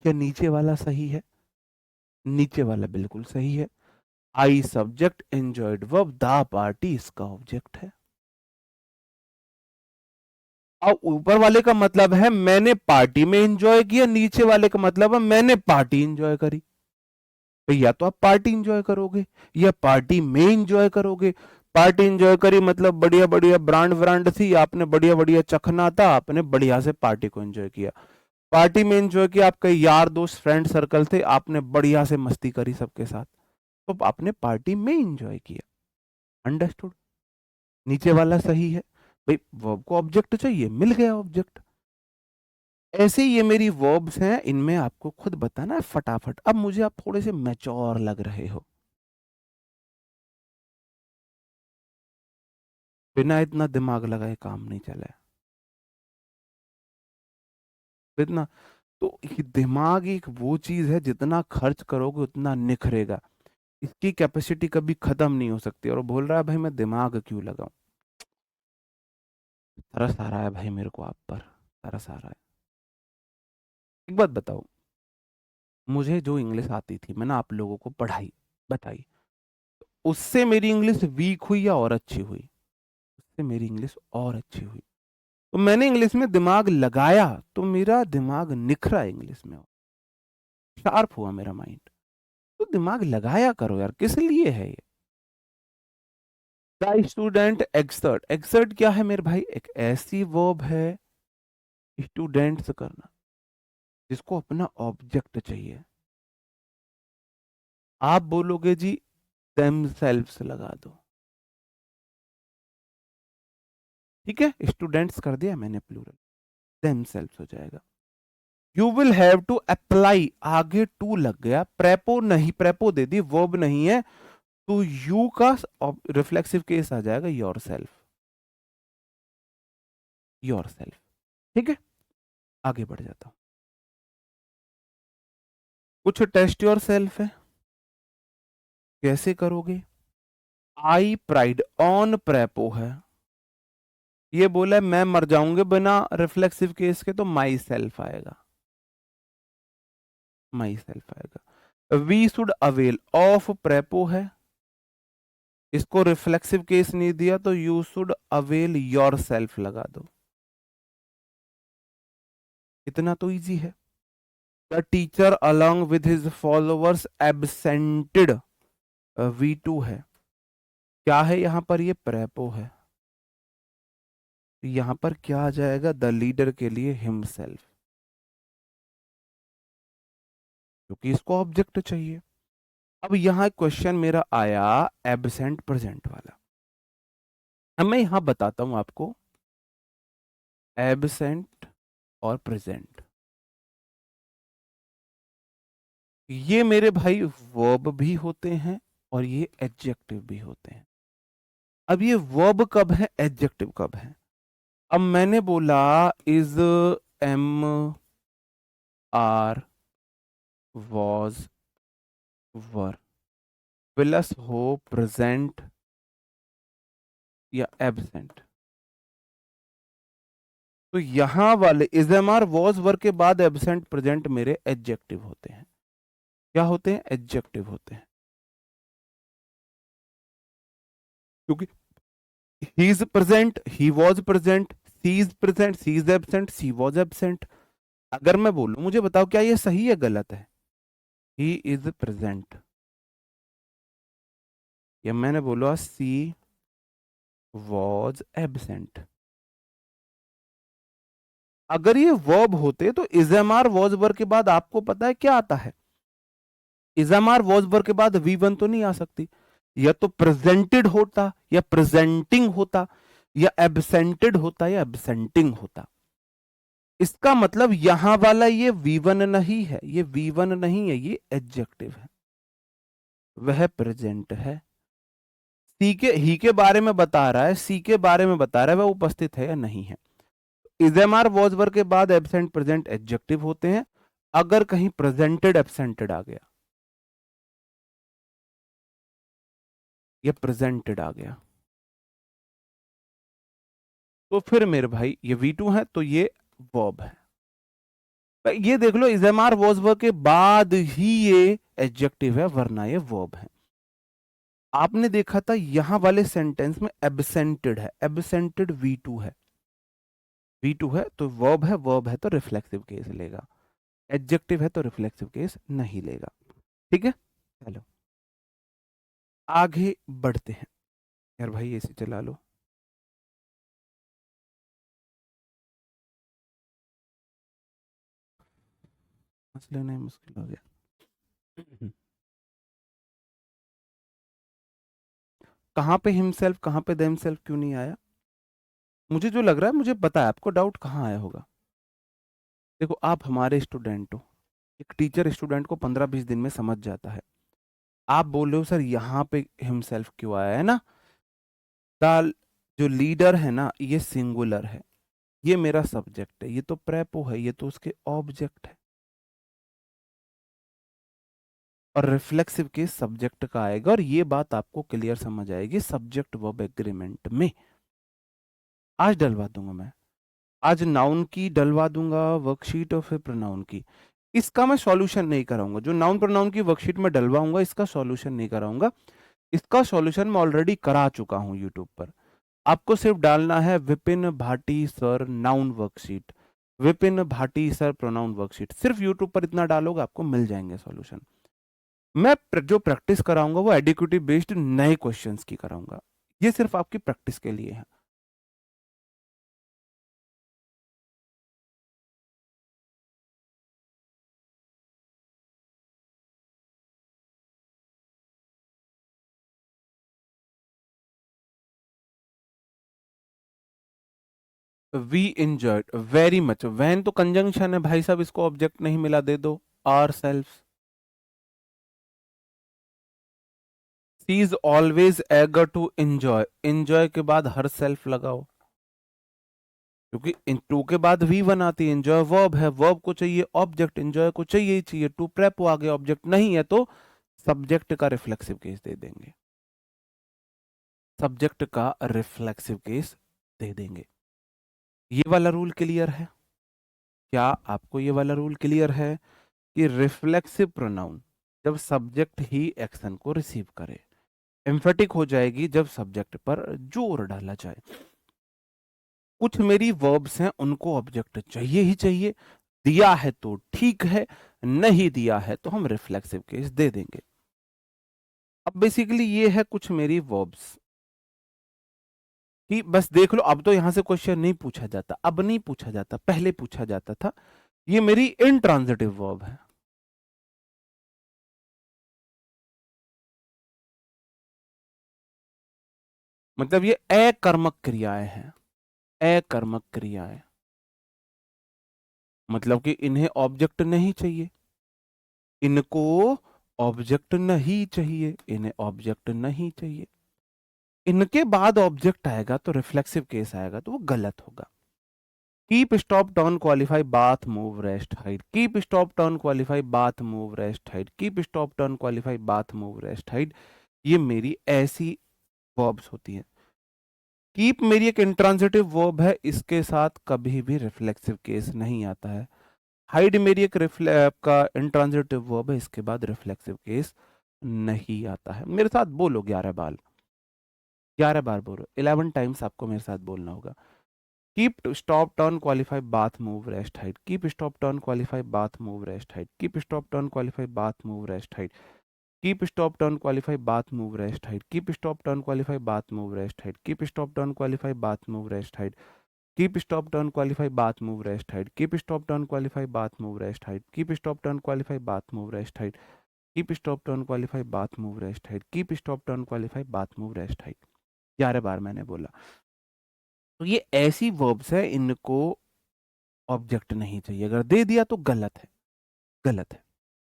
क्या नीचे वाला सही है? नीचे वाला बिल्कुल सही है। I subject, enjoyed verb, the party इसका ऑब्जेक्ट है। और ऊपर वाले का मतलब है मैंने पार्टी में एंजॉय किया, नीचे वाले का मतलब है मैंने पार्टी एंजॉय करी। तो या तो आप पार्टी एंजॉय करोगे या पार्टी में एंजॉय करोगे। पार्टी एंजॉय करी मतलब बढ़िया बढ़िया ब्रांड ब्रांड थी, आपने बढ़िया बढ़िया चखना था, आपने बढ़िया से पार्टी को एंजॉय किया। पार्टी में एंजॉय किया, आपके यार दोस्त फ्रेंड सर्कल थे, आपने बढ़िया से मस्ती करी सबके साथ, तो आपने पार्टी में एंजॉय किया। अंडरस्टूड? नीचे वाला सही है। भाई वर्ब को ऑब्जेक्ट चाहिए, मिल गया ऑब्जेक्ट। ऐसे ही ये मेरी वर्ब्स हैं, इनमें आपको खुद बताना है फटाफट। अब मुझे आप थोड़े से मैच्योर लग रहे हो, बिना इतना दिमाग लगाए काम नहीं चला है। इतना तो ये दिमाग एक वो चीज है, जितना खर्च करोगे उतना निखरेगा, इसकी कैपेसिटी कभी खत्म नहीं हो सकती। और बोल रहा है भाई मैं दिमाग क्यों लगाऊं, तरस आ रहा है भाई मेरे को आप पर, तरस आ रहा है। एक बात बताओ, मुझे जो इंग्लिश आती थी मैंने आप लोगों को पढ़ाई बताई, उससे मेरी इंग्लिश वीक हुई या और अच्छी हुई? उससे मेरी इंग्लिश और अच्छी हुई। तो मैंने इंग्लिश में दिमाग लगाया तो मेरा दिमाग निखरा इंग्लिश में, शार्प हुआ मेरा माइंड। तो दिमाग लगाया करो यार, किस लिए है ये? द स्टूडेंट एक्सर्ट, एक्सर्ट क्या है मेरे भाई? एक ऐसी वर्ब है स्टूडेंट्स करना जिसको अपना ऑब्जेक्ट चाहिए। आप बोलोगे जी themselves लगा दो, ठीक है, स्टूडेंट्स कर दिया मैंने प्लूरल, themselves हो जाएगा। You will have to apply, आगे टू लग गया, प्रेपो नहीं, प्रेपो दे दी, वर्ब नहीं है, तो यू का रिफ्लेक्सिव केस आ जाएगा योर सेल्फ, योर सेल्फ। ठीक है, आगे बढ़ जाता हूं। कुछ टेस्ट योर सेल्फ है, कैसे करोगे? आई प्राइड ऑन प्रेपो है, ये बोला है मैं मर जाऊंगे बिना रिफ्लेक्सिव केस के, तो माई सेल्फ आएगा, माई सेल्फ आएगा। We should avail of prepo है, इसको रिफ्लेक्सिव केस नहीं दिया तो you should avail yourself लगा दो, इतना तो इजी है। The teacher along with his followers absented, V2 है, क्या है यहां पर, ये प्रेपो है, यहां पर क्या आ जाएगा, द लीडर के लिए हिमसेल्फ, क्योंकि इसको ऑब्जेक्ट चाहिए। अब यहां क्वेश्चन मेरा आया एबसेंट प्रेजेंट वाला, अब मैं यहां बताता हूं आपको एबसेंट और प्रेजेंट, ये मेरे भाई वर्ब भी होते हैं और ये एडजेक्टिव भी होते हैं। अब ये वर्ब कब है, एडजेक्टिव कब है? अब मैंने बोला is, am, are, was, were, plus हो प्रेजेंट या एबसेंट, तो यहां वाले is, am, are, was, were के बाद एबसेंट प्रेजेंट मेरे एडजेक्टिव होते हैं। क्या होते हैं, एडजेक्टिव होते हैं, क्योंकि he is present, he was present, she is present, she is absent, she was absent. अगर मैं बोलूं मुझे बताओ क्या ये सही है गलत है, ही इज प्रेजेंट, या मैंने बोला सी वॉज एबसेंट, अगर ये वर्ब होते तो इजएमआर वॉज वर के बाद आपको पता है क्या आता है, इजएमआर वॉज वर के बाद V1 तो नहीं आ सकती, या तो प्रेजेंटेड होता या प्रेजेंटिंग होता, या एबसेंटेड होता या एबसेंटिंग होता। इसका मतलब यहां वाला ये V1 नहीं है, ये V1 नहीं है, ये एडजेक्टिव है, वह प्रेजेंट है। सी के ही के बारे में बता रहा है, सी के बारे में बता रहा है वह उपस्थित है या नहीं है। इजएमआर वॉज वर के बाद एबसेंट प्रेजेंट एडजेक्टिव होते हैं, अगर कहीं प्रेजेंटेड एबसेंटेड आ गया या प्रेजेंटेड आ गया तो फिर मेरे भाई ये V2 है, तो ये वर्ब है। ये देख लो इजएमआर वॉज वर्ब के बाद ही ये एडजेक्टिव है, वरना ये वर्ब है। आपने देखा था यहां वाले सेंटेंस में एब्सेंटेड है, एब्सेंटेड V2 है, V2 है तो वर्ब है, वर्ब है तो रिफ्लेक्सिव केस लेगा, एडजेक्टिव है तो रिफ्लेक्सिव केस नहीं लेगा। ठीक है, चलो आगे बढ़ते हैं। यार भाई एसी चला लो। मसले नहीं, मुश्किल हो गया। कहां पे हिमसेल्फ, कहां पे देमसेल्फ क्यों नहीं आया? मुझे जो लग रहा है, मुझे पता है आपको डाउट कहाँ आया होगा। देखो आप हमारे स्टूडेंट हो, एक टीचर स्टूडेंट को 15-20 दिन में समझ जाता है। आप बोल रहे हो सर यहाँ पे हिमसेल्फ क्यों आया है ना, द जो लीडर है ना ये सिंगुलर है, ये मेरा सब्जेक्ट है, ये तो प्रेपो है, ये तो उसके ऑब्जेक्ट है, और रिफ्लेक्सिव के सब्जेक्ट का आएगा, और ये बात आपको क्लियर समझ आएगी सब्जेक्ट वर्ब एग्रीमेंट में। आज डलवा दूंगा मैं, आज नाउन की डलवा दूंगा वर्कशीट और फिर प्रोनाउन की। इसका मैं सॉल्यूशन नहीं कराऊंगा, जो नाउन प्रोनाउन की वर्कशीट में डलवाऊंगा इसका सॉल्यूशन नहीं कराऊंगा, इसका सॉल्यूशन मैं ऑलरेडी करा चुका हूं यूट्यूब पर। आपको सिर्फ डालना है Vipin Bhati sir noun worksheet, Vipin Bhati sir pronoun worksheet, सिर्फ यूट्यूब पर इतना डालोगे आपको मिल जाएंगे सॉल्यूशन। मैं जो प्रैक्टिस कराऊंगा वो एडिक्विटी बेस्ड नए क्वेश्चंस की कराऊंगा, ये सिर्फ आपकी प्रैक्टिस के लिए है। We enjoyed very much, when तो कंजंक्शन है भाई साहब, इसको ऑब्जेक्ट नहीं मिला, दे दो ourselves. She is always eager to enjoy, enjoy के बाद हर सेल्फ लगाओ, क्योंकि इन टू के बाद वी वन आती है, एंजॉय वर्ब है, वर्ब को चाहिए ऑब्जेक्ट, एंजॉय को चाहिए ही चाहिए, टू प्रेपो आगे ऑब्जेक्ट नहीं है तो सब्जेक्ट का रिफ्लेक्सिव केस दे देंगे। सब्जेक्ट का रिफ्लेक्सिव केस दे देंगे। ये वाला रूल क्लियर है? क्या आपको ये वाला रूल क्लियर है कि रिफ्लेक्सिव प्रोनाउन जब सब्जेक्ट ही एक्शन को रिसीव करे, एम्फेटिक हो जाएगी जब सब्जेक्ट पर जोर डाला जाए। कुछ मेरी वर्ब्स हैं, उनको ऑब्जेक्ट चाहिए ही चाहिए, दिया है तो ठीक है, नहीं दिया है तो हम रिफ्लेक्सिव केस दे देंगे। अब बेसिकली ये है कुछ मेरी वर्ब्स कि बस देख लो, अब तो यहां से क्वेश्चन नहीं पूछा जाता, अब नहीं पूछा जाता, पहले पूछा जाता था। ये मेरी इंट्रांजिटिव वर्ब है। मतलब ये अकर्मक क्रियाएं हैं, अकर्मक क्रियाएं, मतलब कि इन्हें ऑब्जेक्ट नहीं चाहिए, इनको ऑब्जेक्ट नहीं चाहिए, इन्हें ऑब्जेक्ट नहीं चाहिए। इनके बाद ऑब्जेक्ट आएगा तो रिफ्लेक्सिव केस आएगा तो वो गलत होगा। Keep stop turn qualify bath move rest hide, keep stop turn qualify bath move rest hide, keep stop turn qualify bath move rest hide, ये मेरी ऐसी वर्ब्स होती हैं। कीप मेरी एक इंट्रांजिटिव वर्ब है, इसके साथ कभी भी रिफ्लेक्सिव केस नहीं आता है। हाइड मेरी एक का इंट्रांजिटिव वर्ब है, इसके बाद रिफ्लेक्सिव केस नहीं आता है। मेरे साथ बोलो 11 बार, 11 बार बोलो, 11 टाइम्स आपको मेरे साथ बोलना होगा। Keep stop turn qualify bath move rest hide, keep stop turn qualify bath move rest hide, keep stop turn qualify bath move rest hide, keep stop turn qualify bath move rest hide, keep stop turn qualify bath move rest hide, keep stop turn qualify bath move rest hide, keep stop turn qualify bath move rest hide, keep stop turn qualify bath move rest hide, keep stop turn qualify bath move rest hide, keep stop turn qualify bath move rest hide, keep stop turn qualify bath move rest hide. 11 बार मैंने बोला। तो ये ऐसी verbs है, इनको object नहीं चाहिए, अगर दे दिया तो गलत है, गलत है।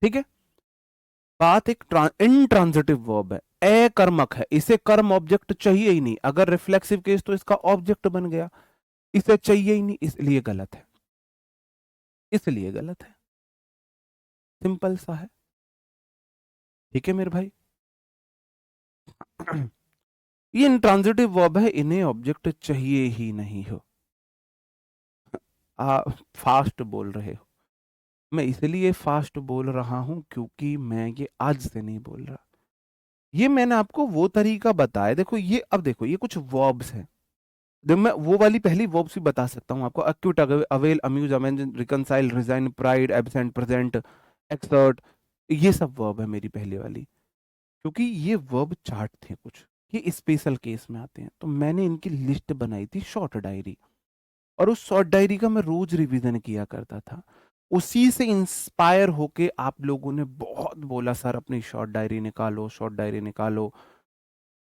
ठीक है। बात एक इंट्रांजिटिव वर्ब है, अकर्मक है, इसे कर्म ऑब्जेक्ट चाहिए ही नहीं, अगर रिफ्लेक्सिव केस तो इसका ऑब्जेक्ट बन गया, इसे चाहिए ही नहीं, इसलिए गलत है, इसलिए गलत है। सिंपल सा है। ठीक है मेरे भाई। ये इंट्रांजिटिव वर्ब है, इन्हें ऑब्जेक्ट चाहिए ही नहीं हो। फास्ट बोल रहे हो, मैं इसलिए फास्ट बोल रहा हूं क्योंकि मैं ये आज से नहीं बोल रहा, ये मैंने आपको वो तरीका बताया। देखो ये, अब देखो ये कुछ वर्ब्स हैं, जब मैं वो वाली पहली वर्ब्स भी बता सकता हूँ आपको, acute, avail, amuse, amends, reconcile, resign, pride, absent, present, exert, ये सब वर्ब है मेरी पहले वाली, क्योंकि ये वर्ब चार्ट थे कुछ, ये स्पेशल केस में आते हैं, तो मैंने इनकी लिस्ट बनाई थी शॉर्ट डायरी, और उस शॉर्ट डायरी का मैं रोज रिवीजन किया करता था। उसी से इंस्पायर होके आप लोगों ने बहुत बोला सर अपनी शॉर्ट डायरी निकालो, शॉर्ट डायरी निकालो,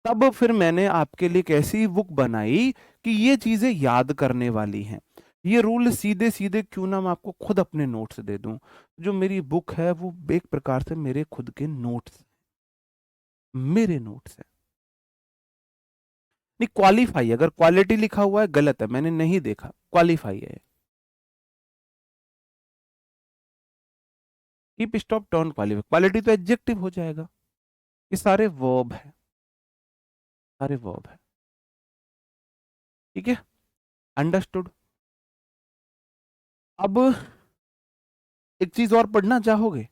तब फिर मैंने आपके लिए एक ऐसी बुक बनाई कि ये चीजें याद करने वाली हैं। ये रूल सीधे सीधे क्यों ना मैं आपको खुद अपने नोट्स दे दूं। जो मेरी बुक है वो एक प्रकार से मेरे खुद के नोट्स, मेरे नोट्स है। नहीं, क्वालिफाई, अगर क्वालिटी लिखा हुआ है गलत है, मैंने नहीं देखा, क्वालिफाई है। Keep stop turn qualify, quality तो एडजेक्टिव हो जाएगा। ये सारे वर्ब है, सारे वर्ब है। ठीक है, अंडरस्टूड। अब एक चीज और पढ़ना चाहोगे?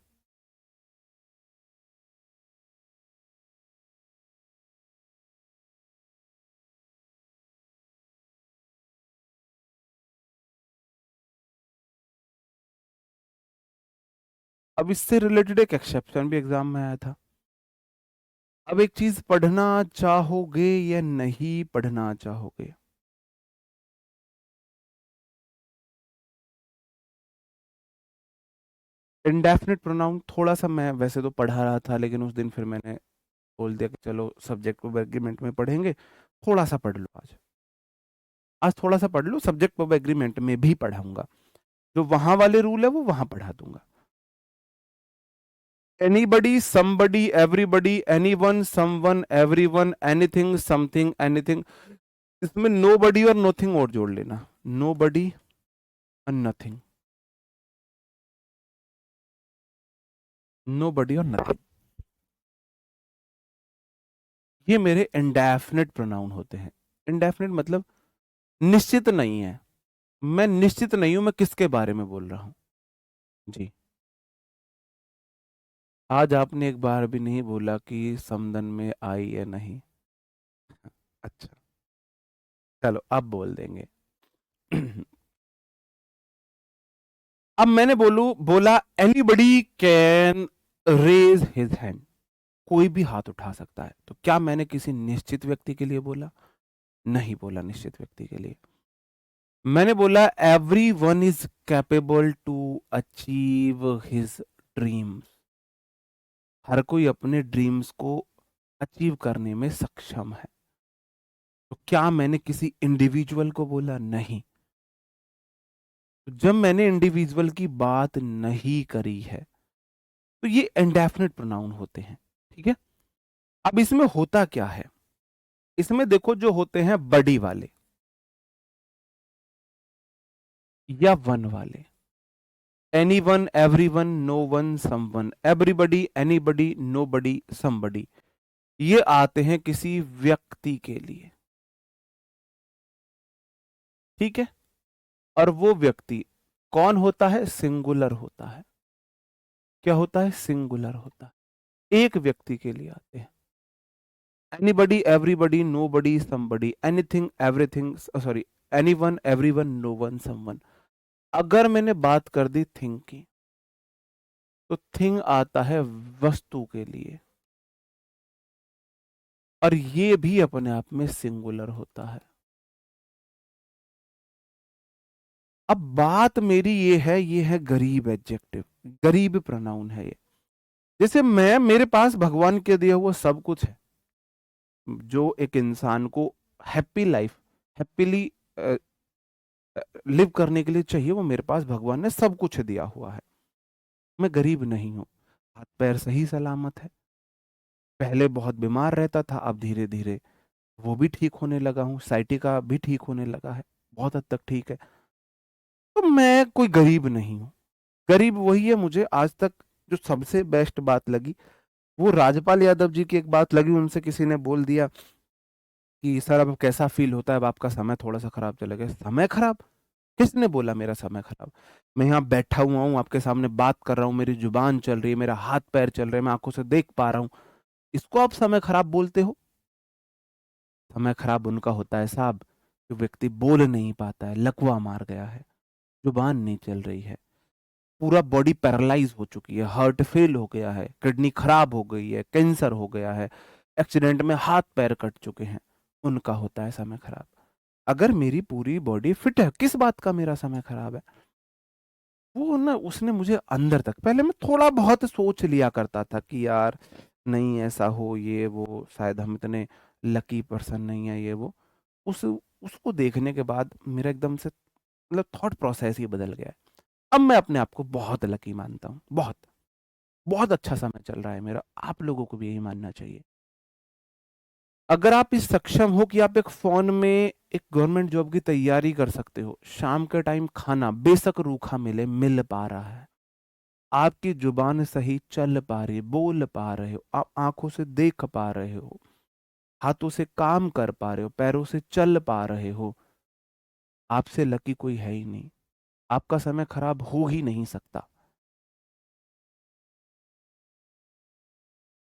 अब इससे रिलेटेड एक एक्सेप्शन भी एग्जाम में आया था। अब एक चीज पढ़ना चाहोगे या नहीं पढ़ना चाहोगे? इंडेफिनिट प्रोनाउन थोड़ा सा मैं वैसे तो पढ़ा रहा था, लेकिन उस दिन फिर मैंने बोल दिया कि चलो सब्जेक्ट वर्ब एग्रीमेंट में पढ़ेंगे, थोड़ा सा पढ़ लो आज, आज थोड़ा सा पढ़ लो, सब्जेक्ट वर्ब एग्रीमेंट में भी पढ़ाऊंगा, जो वहां वाले रूल है वो वहां पढ़ा दूंगा। Anybody, somebody, everybody, anyone, someone, everyone, anything, something, anything, इसमें नो बडी और नोथिंग और जोड़ लेना, नो बडी और नथिंग, नो बडी और नथिंग, ये मेरे इंडेफिनिट प्रोनाउन होते हैं। इंडेफिनिट मतलब निश्चित नहीं है, मैं निश्चित नहीं हूं मैं किसके बारे में बोल रहा हूं। जी, आज आपने एक बार भी नहीं बोला कि समदन में आई या नहीं। अच्छा, चलो अब बोल देंगे। अब मैंने बोला anybody can raise his hand, कोई भी हाथ उठा सकता है, तो क्या मैंने किसी निश्चित व्यक्ति के लिए बोला? नहीं बोला निश्चित व्यक्ति के लिए। मैंने बोला everyone is capable to achieve his dreams, हर कोई अपने ड्रीम्स को अचीव करने में सक्षम है। तो क्या मैंने किसी इंडिविजुअल को बोला? नहीं। तो जब मैंने इंडिविजुअल की बात नहीं करी है तो ये इंडेफिनिट प्रोनाउन होते हैं। ठीक है, अब इसमें होता क्या है, इसमें देखो जो होते हैं बड़ी वाले या वन वाले, anyone, everyone, no one, someone, everybody, anybody, nobody, somebody, ये आते हैं किसी व्यक्ति के लिए। ठीक है, और वो व्यक्ति कौन होता है? सिंगुलर होता है। क्या होता है? सिंगुलर होता है, एक व्यक्ति के लिए आते हैं। Anybody, everybody, nobody, somebody, anything, everything, sorry, anyone, everyone, no one, someone. अगर मैंने बात कर दी थिंग की, तो थिंग आता है वस्तु के लिए, और ये भी अपने आप में सिंगुलर होता है। अब बात मेरी ये है गरीब एडजेक्टिव, गरीब प्रोनाउन है ये। जैसे मैं, मेरे पास भगवान के दिया हुआ सब कुछ है, जो एक इंसान को हैप्पी लाइफ, हैप्पीली लिव करने के लिए चाहिए, वो मेरे पास भगवान ने सब कुछ दिया हुआ है। मैं गरीब नहीं हूं, हाथ पैर सही सलामत है। पहले बहुत बीमार रहता था, अब धीरे धीरे वो भी ठीक होने लगा हूँ, साइटिका भी ठीक होने लगा है, बहुत हद तक ठीक है। तो मैं कोई गरीब नहीं हूँ। गरीब वही है, मुझे आज तक जो सबसे बेस्ट बात लगी, वो राजपाल यादव जी की एक बात लगी, उनसे किसी ने बोल दिया कि सर अब कैसा फील होता है, अब आपका समय थोड़ा सा खराब चला गया। समय खराब? किसने बोला मेरा समय खराब? मैं यहाँ बैठा हुआ हूँ, आपके सामने बात कर रहा हूँ, मेरी जुबान चल रही है, मेरा हाथ पैर चल रहे हैं, मैं आंखों से देख पा रहा हूँ, इसको आप समय खराब बोलते हो? समय खराब उनका होता है साहब, जो व्यक्ति बोल नहीं पाता है, लकवा मार गया है, जुबान नहीं चल रही है, पूरा बॉडी पैरालाइज हो चुकी है, हार्ट फेल हो गया है, किडनी खराब हो गई है, कैंसर हो गया है, एक्सीडेंट में हाथ पैर कट चुके हैं, उनका होता है समय खराब। अगर मेरी पूरी बॉडी फिट है, किस बात का मेरा समय खराब है? वो ना, उसने मुझे अंदर तक, पहले मैं थोड़ा बहुत सोच लिया करता था कि यार नहीं ऐसा हो, ये वो, शायद हम इतने लकी पर्सन नहीं है, ये वो, उस उसको देखने के बाद मेरा एकदम से मतलब थॉट प्रोसेस ही बदल गया है। अब मैं अपने आप को बहुत लकी मानता हूँ, बहुत बहुत अच्छा समय चल रहा है मेरा, आप लोगों को भी यही मानना चाहिए। अगर आप इस सक्षम हो कि आप एक फोन में एक गवर्नमेंट जॉब की तैयारी कर सकते हो, शाम के टाइम खाना बेशक रूखा मिले, मिल पा रहा है, आपकी जुबान सही चल पा रही है, बोल पा रहे हो, आप आंखों से देख पा रहे हो, हाथों से काम कर पा रहे हो, पैरों से चल पा रहे हो, आपसे लकी कोई है ही नहीं, आपका समय खराब हो ही नहीं सकता,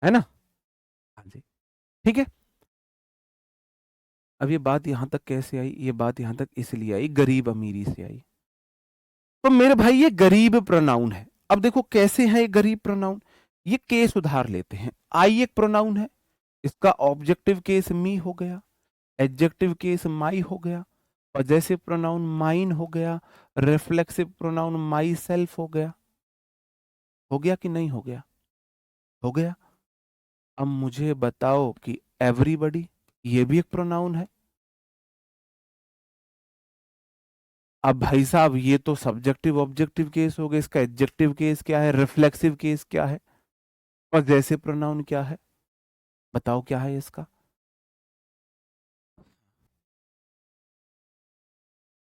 है ना? हाँ जी, ठीक है। अब ये बात यहां तक कैसे आई? ये बात यहां तक इसलिए आई, गरीब अमीरी से आई। तो मेरे भाई ये गरीब प्रोनाउन है। अब देखो कैसे है ये गरीब प्रोनाउन, ये केस उधार लेते हैं। आई एक प्रोनाउन है, इसका ऑब्जेक्टिव केस मी हो गया, एडजेक्टिव केस माई हो गया, पजेसिव प्रोनाउन माइन हो गया, रिफ्लेक्सिव प्रोनाउन माई सेल्फ हो गया। हो गया कि नहीं हो गया? हो गया। अब मुझे बताओ कि एवरीबडी, ये भी एक प्रोनाउन है। अब भाई साहब ये तो सब्जेक्टिव ऑब्जेक्टिव केस हो गए, इसका एडजेक्टिव केस क्या है, रिफ्लेक्सिव केस क्या है, पजेसिव प्रोनाउन क्या है? बताओ क्या है इसका?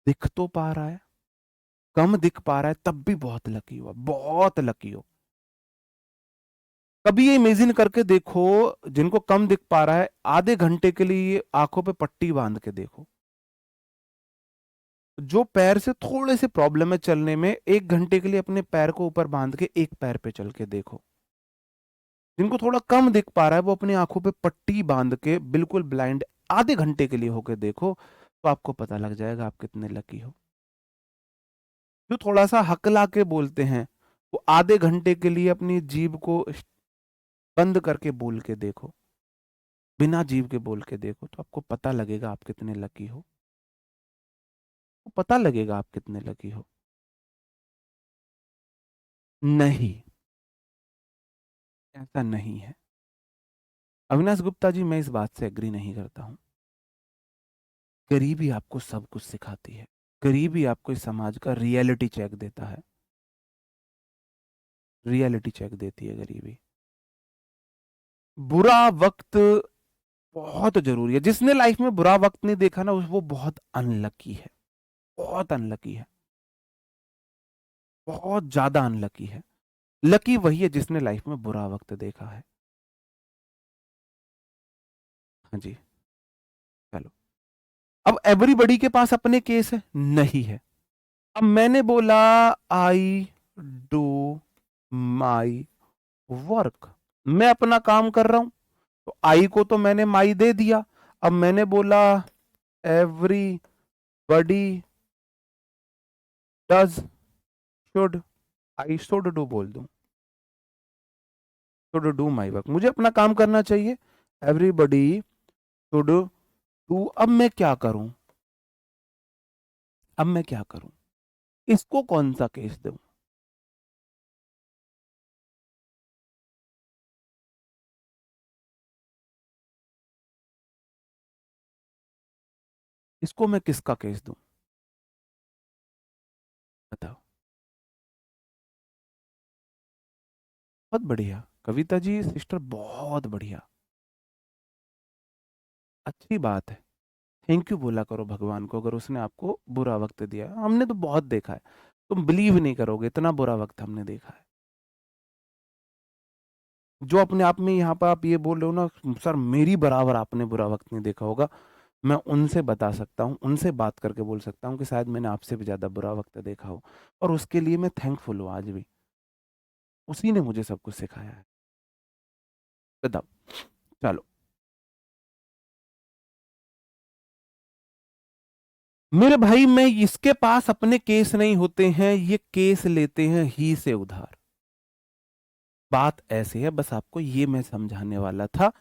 दिख तो पा रहा है, कम दिख पा रहा है, तब भी बहुत लकी हो, बहुत लकी हो। कभी ये इमेजिन करके देखो, जिनको कम दिख पा रहा है, आधे घंटे के लिए आंखों पे पट्टी बांध के देखो। जो पैर से थोड़े से प्रॉब्लम है चलने में, 1 घंटे के लिए अपने पैर को ऊपर बांध के एक पैर पे चल के देखो। जिनको थोड़ा कम दिख पा रहा है वो अपनी आंखों पे पट्टी बांध के बिल्कुल ब्लाइंड आधे घंटे के लिए होके देखो, तो आपको पता लग जाएगा आप कितने लकी हो। जो थोड़ा सा हकला के बोलते हैं, वो आधे घंटे के लिए अपनी जीभ को बंद करके बोल के देखो, बिना जीभ के बोल के देखो, तो आपको पता लगेगा आप कितने लकी हो। पता लगेगा आप कितने लकी हो। नहीं, ऐसा नहीं है। अविनाश गुप्ता जी, मैं इस बात से एग्री नहीं करता हूं। गरीबी आपको सब कुछ सिखाती है। गरीबी आपको इस समाज का रियलिटी चेक देता है। रियलिटी चेक देती है गरीबी। बुरा वक्त बहुत जरूरी है। जिसने लाइफ में बुरा वक्त नहीं देखा ना, वो बहुत अनलकी है। बहुत अनलकी है। बहुत ज्यादा अनलकी है। लकी वही है जिसने लाइफ में बुरा वक्त देखा है। हाँ जी, चलो। अब एवरीबडी के पास अपने केस है नहीं है। अब मैंने बोला आई डू माई वर्क, मैं अपना काम कर रहा हूं, तो आई को तो मैंने माई दे दिया। अब मैंने बोला everybody does should, I should do बोल दूं, शुड डू माई वर्क, मुझे अपना काम करना चाहिए। एवरीबडी शुड डू, अब मैं क्या करूं? अब मैं क्या करूं? इसको कौन सा केस दूं? इसको मैं किसका केस दूं? बताओ। बहुत बढ़िया कविता जी, सिस्टर, बहुत बढ़िया, अच्छी बात है। थैंक यू बोला करो भगवान को अगर उसने आपको बुरा वक्त दिया। हमने तो बहुत देखा है, तुम बिलीव नहीं करोगे इतना बुरा वक्त हमने देखा है। जो अपने आप में यहाँ पर आप ये बोल रहे हो ना, सर मेरी बराबर आपने बुरा वक्त नहीं देखा होगा, मैं उनसे बता सकता हूँ, उनसे बात करके बोल सकता हूँ कि शायद मैंने आपसे भी ज्यादा बुरा वक्त देखा हो, और उसके लिए मैं थैंकफुल हूँ आज भी। उसी ने मुझे सब कुछ सिखाया है। बताओ। चलो, मेरे भाई, मैं इसके पास अपने केस नहीं होते हैं, ये केस लेते हैं ही से उधार। बात ऐसे है, बस आपको ये मैं समझाने वाला था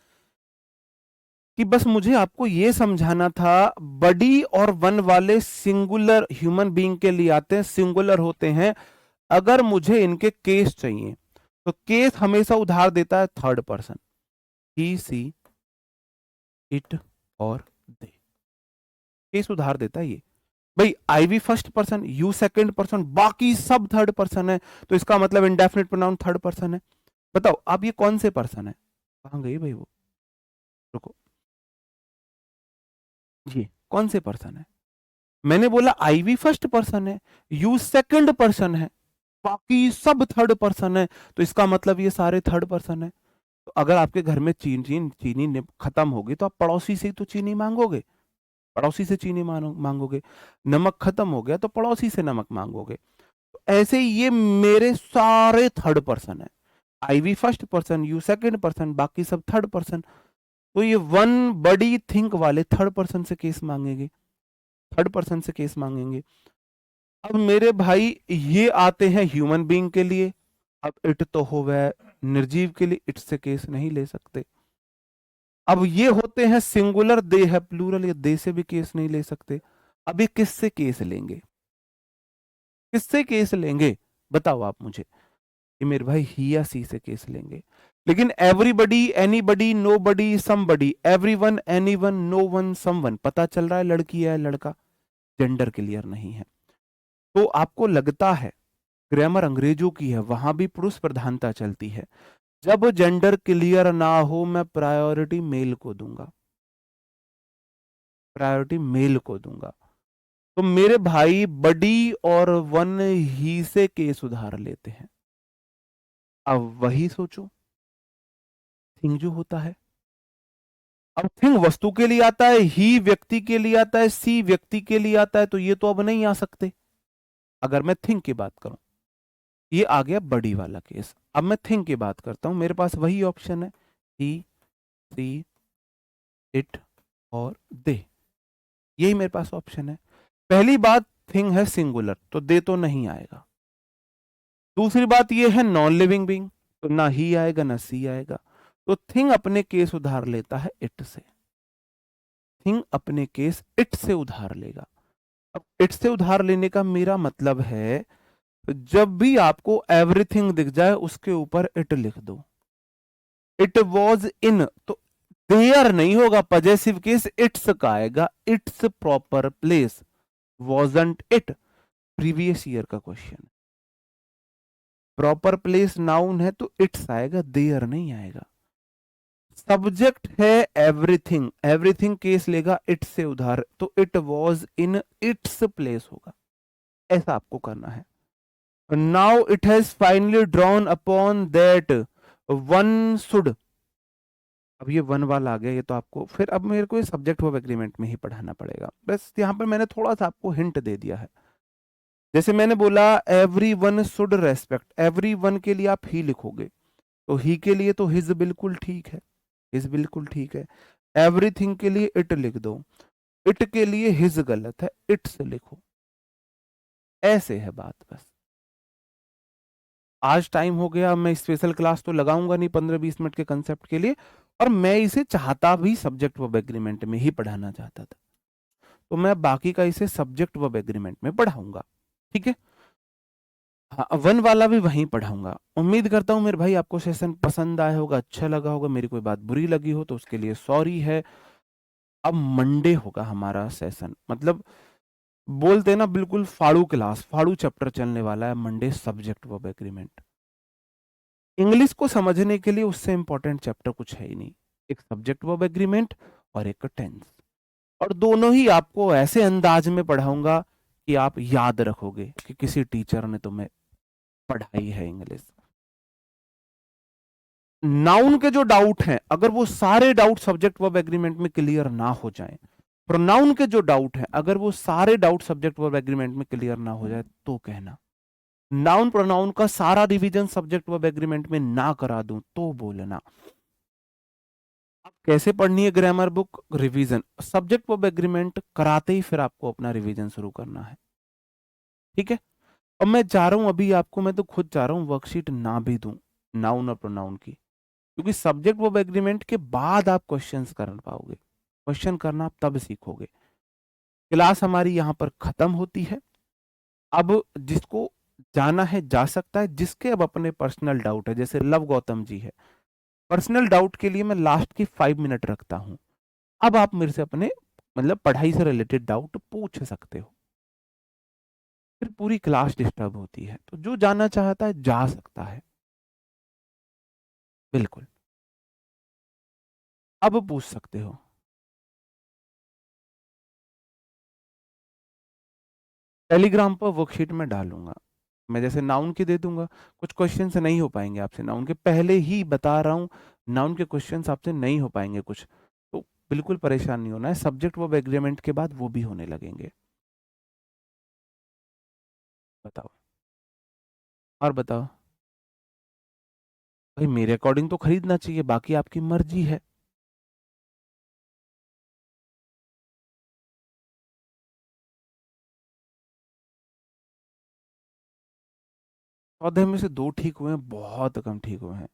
कि बस मुझे आपको ये समझाना था, बड़ी और वन वाले सिंगुलर ह्यूमन बीइंग के लिए आते हैं, सिंगुलर होते हैं। अगर मुझे इनके केस चाहिए तो केस हमेशा उधार देता है third person, he she it और दे, केस उधार देता है ये। भाई I we first person, you second person, बाकी सब थर्ड पर्सन है, तो इसका मतलब इंडेफिनिट प्रोनाउन थर्ड पर्सन है। बताओ अब ये कौन से पर्सन है? कहां गई भाई वो? रुको, ये कौन से पर्सन है? मैंने बोला आई वी फर्स्ट पर्सन है, यू सेकंड पर्सन है, बाकी सब थर्ड पर्सन है, तो इसका मतलब ये सारे थर्ड पर्सन है। तो अगर आपके घर में चीनी खत्म होगी तो आप पड़ोसी से ही तो चीनी मांगोगे, पड़ोसी से चीनी मांगोगे। नमक खत्म हो गया तो पड़ोसी से नमक मांगोगे। तो ऐसे ही ये मेरे सारे थर्ड पर्सन है, I we first person, you second person, बाकी सब थर्ड पर्सन। तो ये वन बड़ी थिंक वाले थर्ड पर्सन से केस मांगेंगे, थर्ड पर्सन से केस मांगेंगे। अब मेरे भाई ये आते हैं ह्यूमन बीइंग के लिए, अब इट तो हो वह निर्जीव के लिए, इट से केस नहीं ले सकते। अब ये होते हैं सिंगुलर, दे है प्लूरल, ये दे से भी केस नहीं ले सकते। अब ये किससे केस लेंगे? किससे केस लेंगे? बताओ आप मुझे। ये मेरे भाई ही या सी से केस लेंगे। लेकिन everybody, anybody, nobody, somebody, everyone, anyone, no one, someone, पता चल रहा है लड़की है लड़का, जेंडर क्लियर नहीं है। तो आपको लगता है ग्रामर अंग्रेजों की है, वहां भी पुरुष प्रधानता चलती है। जब जेंडर क्लियर ना हो, मैं प्रायोरिटी मेल को दूंगा, प्रायोरिटी मेल को दूंगा। तो मेरे भाई बडी और वन ही से केस उधार लेते हैं। अब वही सोचो, थिंग जो होता है, अब थिंग वस्तु के लिए आता है, ही व्यक्ति के लिए आता है, सी व्यक्ति के लिए आता है, तो ये तो अब नहीं आ सकते। अगर मैं थिंग की बात करूं, ये आ गया बड़ी वाला केस। अब मैं थिंग की बात करता हूं, मेरे पास वही ऑप्शन है, ही, सी, इट और दे, यही मेरे पास ऑप्शन है। पहली बात, थिंग है सिंगुलर, तो दे तो नहीं आएगा। दूसरी बात ये है नॉन लिविंग बीइंग, तो ना ही आएगा ना सी आएगा। तो थिंग अपने केस उधार लेता है इट से, थिंग अपने केस इट से उधार लेगा। अब इट से उधार लेने का मेरा मतलब है, जब भी आपको एवरीथिंग दिख जाए उसके ऊपर इट लिख दो। इट वॉज इन, तो देयर नहीं होगा, पजेसिव केस इट्स का आएगा, it's proper place, wasn't it, previous year का क्वेश्चन। प्रॉपर प्लेस नाउन है तो इट्स आएगा, देयर नहीं आएगा। सब्जेक्ट है एवरीथिंग, एवरीथिंग केस लेगा इट से उधार, तो it was in its place होगा। ऐसा आपको करना है। Now it has finally drawn upon that one should, अब ये वन वाला आ गया, ये तो आपको फिर अब मेरे को ये सब्जेक्ट वर्ब एग्रीमेंट में ही पढ़ाना पड़ेगा। बस यहाँ पर मैंने थोड़ा सा आपको हिंट दे दिया है। जैसे मैंने बोला every one should respect, every one के लिए आप ही लिखोगे, तो ही के लिए तो हिज बिल्कुल ठीक है, हिज बिल्कुल ठीक है। एवरीथिंग के लिए इट लिख दो, इट के लिए हिज गलत है, इट्स लिखो। ऐसे है बात। बस आज टाइम हो गया, मैं स्पेशल क्लास तो लगाऊंगा नहीं 15-20 मिनट के कंसेप्ट के लिए, और मैं इसे चाहता भी सब्जेक्ट वर्ब एग्रीमेंट में ही पढ़ाना चाहता था, तो मैं बाकी का इसे सब्जेक्ट वर्ब एग्रीमेंट में पढ़ाऊंगा। ठीक है, हाँ, वन वाला भी वहीं पढ़ाऊंगा। उम्मीद करता हूँ मेरे भाई आपको सेशन पसंद आया होगा, अच्छा लगा होगा। मेरी कोई बात बुरी लगी हो तो उसके लिए सॉरी है। अब मंडे होगा हमारा सेशन, मतलब बोलते हैं ना बिल्कुल फाड़ू क्लास, फाड़ू चैप्टर चलने वाला है Monday, subject verb agreement. English को समझने के लिए उससे इंपॉर्टेंट चैप्टर कुछ है ही नहीं, एक सब्जेक्ट वर्ब एग्रीमेंट और एक टेंस, और दोनों ही आपको ऐसे अंदाज में पढ़ाऊंगा कि आप याद रखोगे कि किसी टीचर ने तुम्हें पढ़ाई है इंग्लिश। नाउन के जो डाउट हैं, अगर वो सारे डाउट सब्जेक्ट वर्ब एग्रीमेंट में क्लियर ना हो जाएं, प्रोनाउन के जो डाउट हैं अगर वो सारे डाउट सब्जेक्ट वर्ब एग्रीमेंट में क्लियर ना हो जाए, तो कहना। नाउन प्रोनाउन का सारा रिवीजन सब्जेक्ट वर्ब एग्रीमेंट में ना करा दूं तो बोलना। अब कैसे पढ़नी है grammar book, revision, subject verb agreement कराते ही फिर आपको अपना रिवीजन शुरू करना है। ठीक है, अब मैं चाह रहा हूं अभी आपको, मैं तो खुद चाह रहा हूं वर्कशीट ना भी दूं नाउन और प्रोनाउन की, क्योंकि सब्जेक्ट वर्ब एग्रीमेंट के बाद आप क्वेश्चंस कर पाओगे, क्वेश्चन करना आप तब सीखोगे। क्लास हमारी यहाँ पर खत्म होती है। अब जिसको जाना है जा सकता है, जिसके अब अपने पर्सनल डाउट है, जैसे लव गौतम जी है, पर्सनल डाउट के लिए मैं लास्ट की 5 मिनट रखता हूं। अब आप मेरे से अपने मतलब पढ़ाई से रिलेटेड डाउट पूछ सकते हो, फिर पूरी क्लास डिस्टर्ब होती है, तो जो जाना चाहता है जा सकता है। बिल्कुल, अब पूछ सकते हो। टेलीग्राम पर वर्कशीट में डालूंगा, मैं जैसे नाउन की दे दूंगा, कुछ क्वेश्चन से नहीं हो पाएंगे आपसे नाउन के, पहले ही बता रहा हूं, नाउन के क्वेश्चन आपसे नहीं हो पाएंगे कुछ, तो बिल्कुल परेशान नहीं होना है, सब्जेक्ट वर्ब एग्रीमेंट के बाद वो भी होने लगेंगे। बताओ, और बताओ। भाई मेरे अकॉर्डिंग तो खरीदना चाहिए, बाकी आपकी मर्जी है। पौधे में से 2 ठीक हुए हैं, बहुत कम ठीक हुए हैं।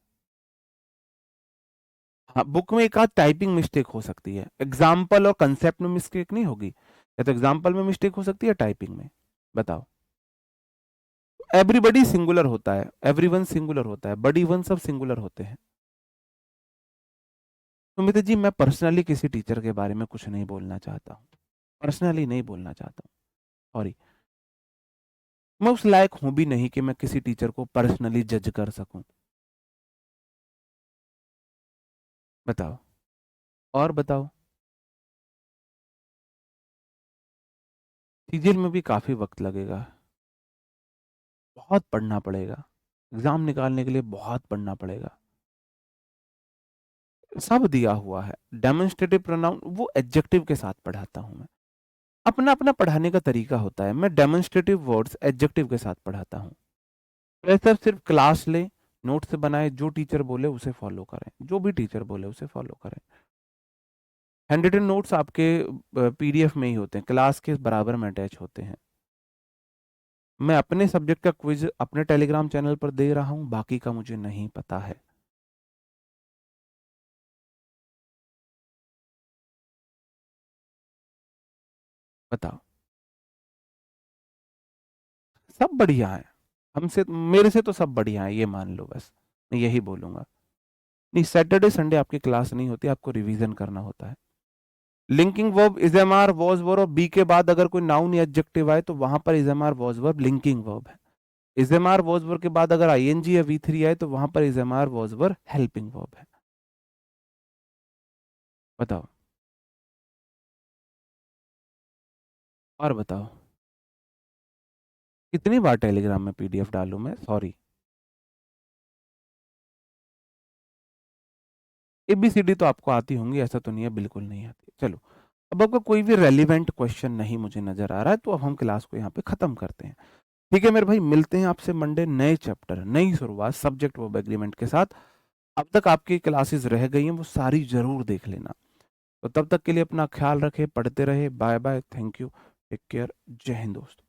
हाँ, बुक में एक आध टाइपिंग मिस्टेक हो सकती है, एग्जाम्पल और कंसेप्ट में मिस्टेक नहीं होगी, या तो एग्जाम्पल में मिस्टेक हो सकती है टाइपिंग में। बताओ, एवरीबडी सिंगुलर होता है, एवरीवन सिंगुलर होता है, बडी वन सब सिंगुलर होते हैं। सुमित जी, मैं पर्सनली किसी टीचर के बारे में कुछ नहीं बोलना चाहता हूँ, पर्सनली नहीं बोलना चाहता हूँ, सॉरी। मैं उस लायक हूं भी नहीं कि मैं किसी टीचर को पर्सनली जज कर सकूं। बताओ, और बताओ। सीजीएल में भी काफी वक्त लगेगा, बहुत पढ़ना पड़ेगा, एग्जाम निकालने के लिए बहुत पढ़ना पड़ेगा। सब दिया हुआ है। डेमोन्स्ट्रेटिव प्रोनाउन वो एडजेक्टिव के साथ पढ़ाता हूं मैं। अपना अपना पढ़ाने का तरीका होता है। मैं डेमोन्स्ट्रेटिव वर्ड्स एडजेक्टिव के साथ पढ़ाता हूँ। प्रेशर सिर्फ क्लास ले, नोट्स बनाए, जो टीचर बोले उसे फॉलो करें, जो भी टीचर बोले उसे फॉलो करें। हैंड रिटन नोट्स आपके पीडीएफ में ही होते हैं, क्लास के बराबर में अटैच होते हैं। मैं अपने सब्जेक्ट का क्विज अपने टेलीग्राम चैनल पर दे रहा हूं, बाकी का मुझे नहीं पता है। बताओ। सब बढ़िया है। हमसे, मेरे से तो सब बढ़िया है, ये मान लो बस। मैं यही बोलूंगा। नहीं, सैटरडे संडे आपकी क्लास नहीं होती, आपको रिवीजन करना होता है। Linking verb is am are was verb, और बी के बाद अगर कोई नाउन या एडजेक्टिव आए तो वहां पर is am are was verb linking verb है। Is am are was verb के बाद अगर आईएनजी या वी थ्री आए तो वहां पर is am are was verb helping verb है। बताओ। और बताओ, कितनी बार टेलीग्राम में पीडीएफ डालूं मैं, सॉरी। एबीसीडी तो आपको आती होंगी, ऐसा तो नहीं है बिल्कुल नहीं आती। चलो, अब आपका कोई भी रेलिवेंट क्वेश्चन नहीं मुझे नजर आ रहा है, तो अब हम क्लास को यहाँ पे खत्म करते हैं। ठीक है मेरे भाई, मिलते हैं आपसे मंडे, नए चैप्टर, नई शुरुआत, सब्जेक्ट वर्ब एग्रीमेंट के साथ। अब तक आपकी क्लासेस रह गई हैं, वो सारी जरूर देख लेना। तो तब तक के लिए अपना ख्याल रखें, पढ़ते रहे। Bye bye, thank you, take care, जय हिंद दोस्तों।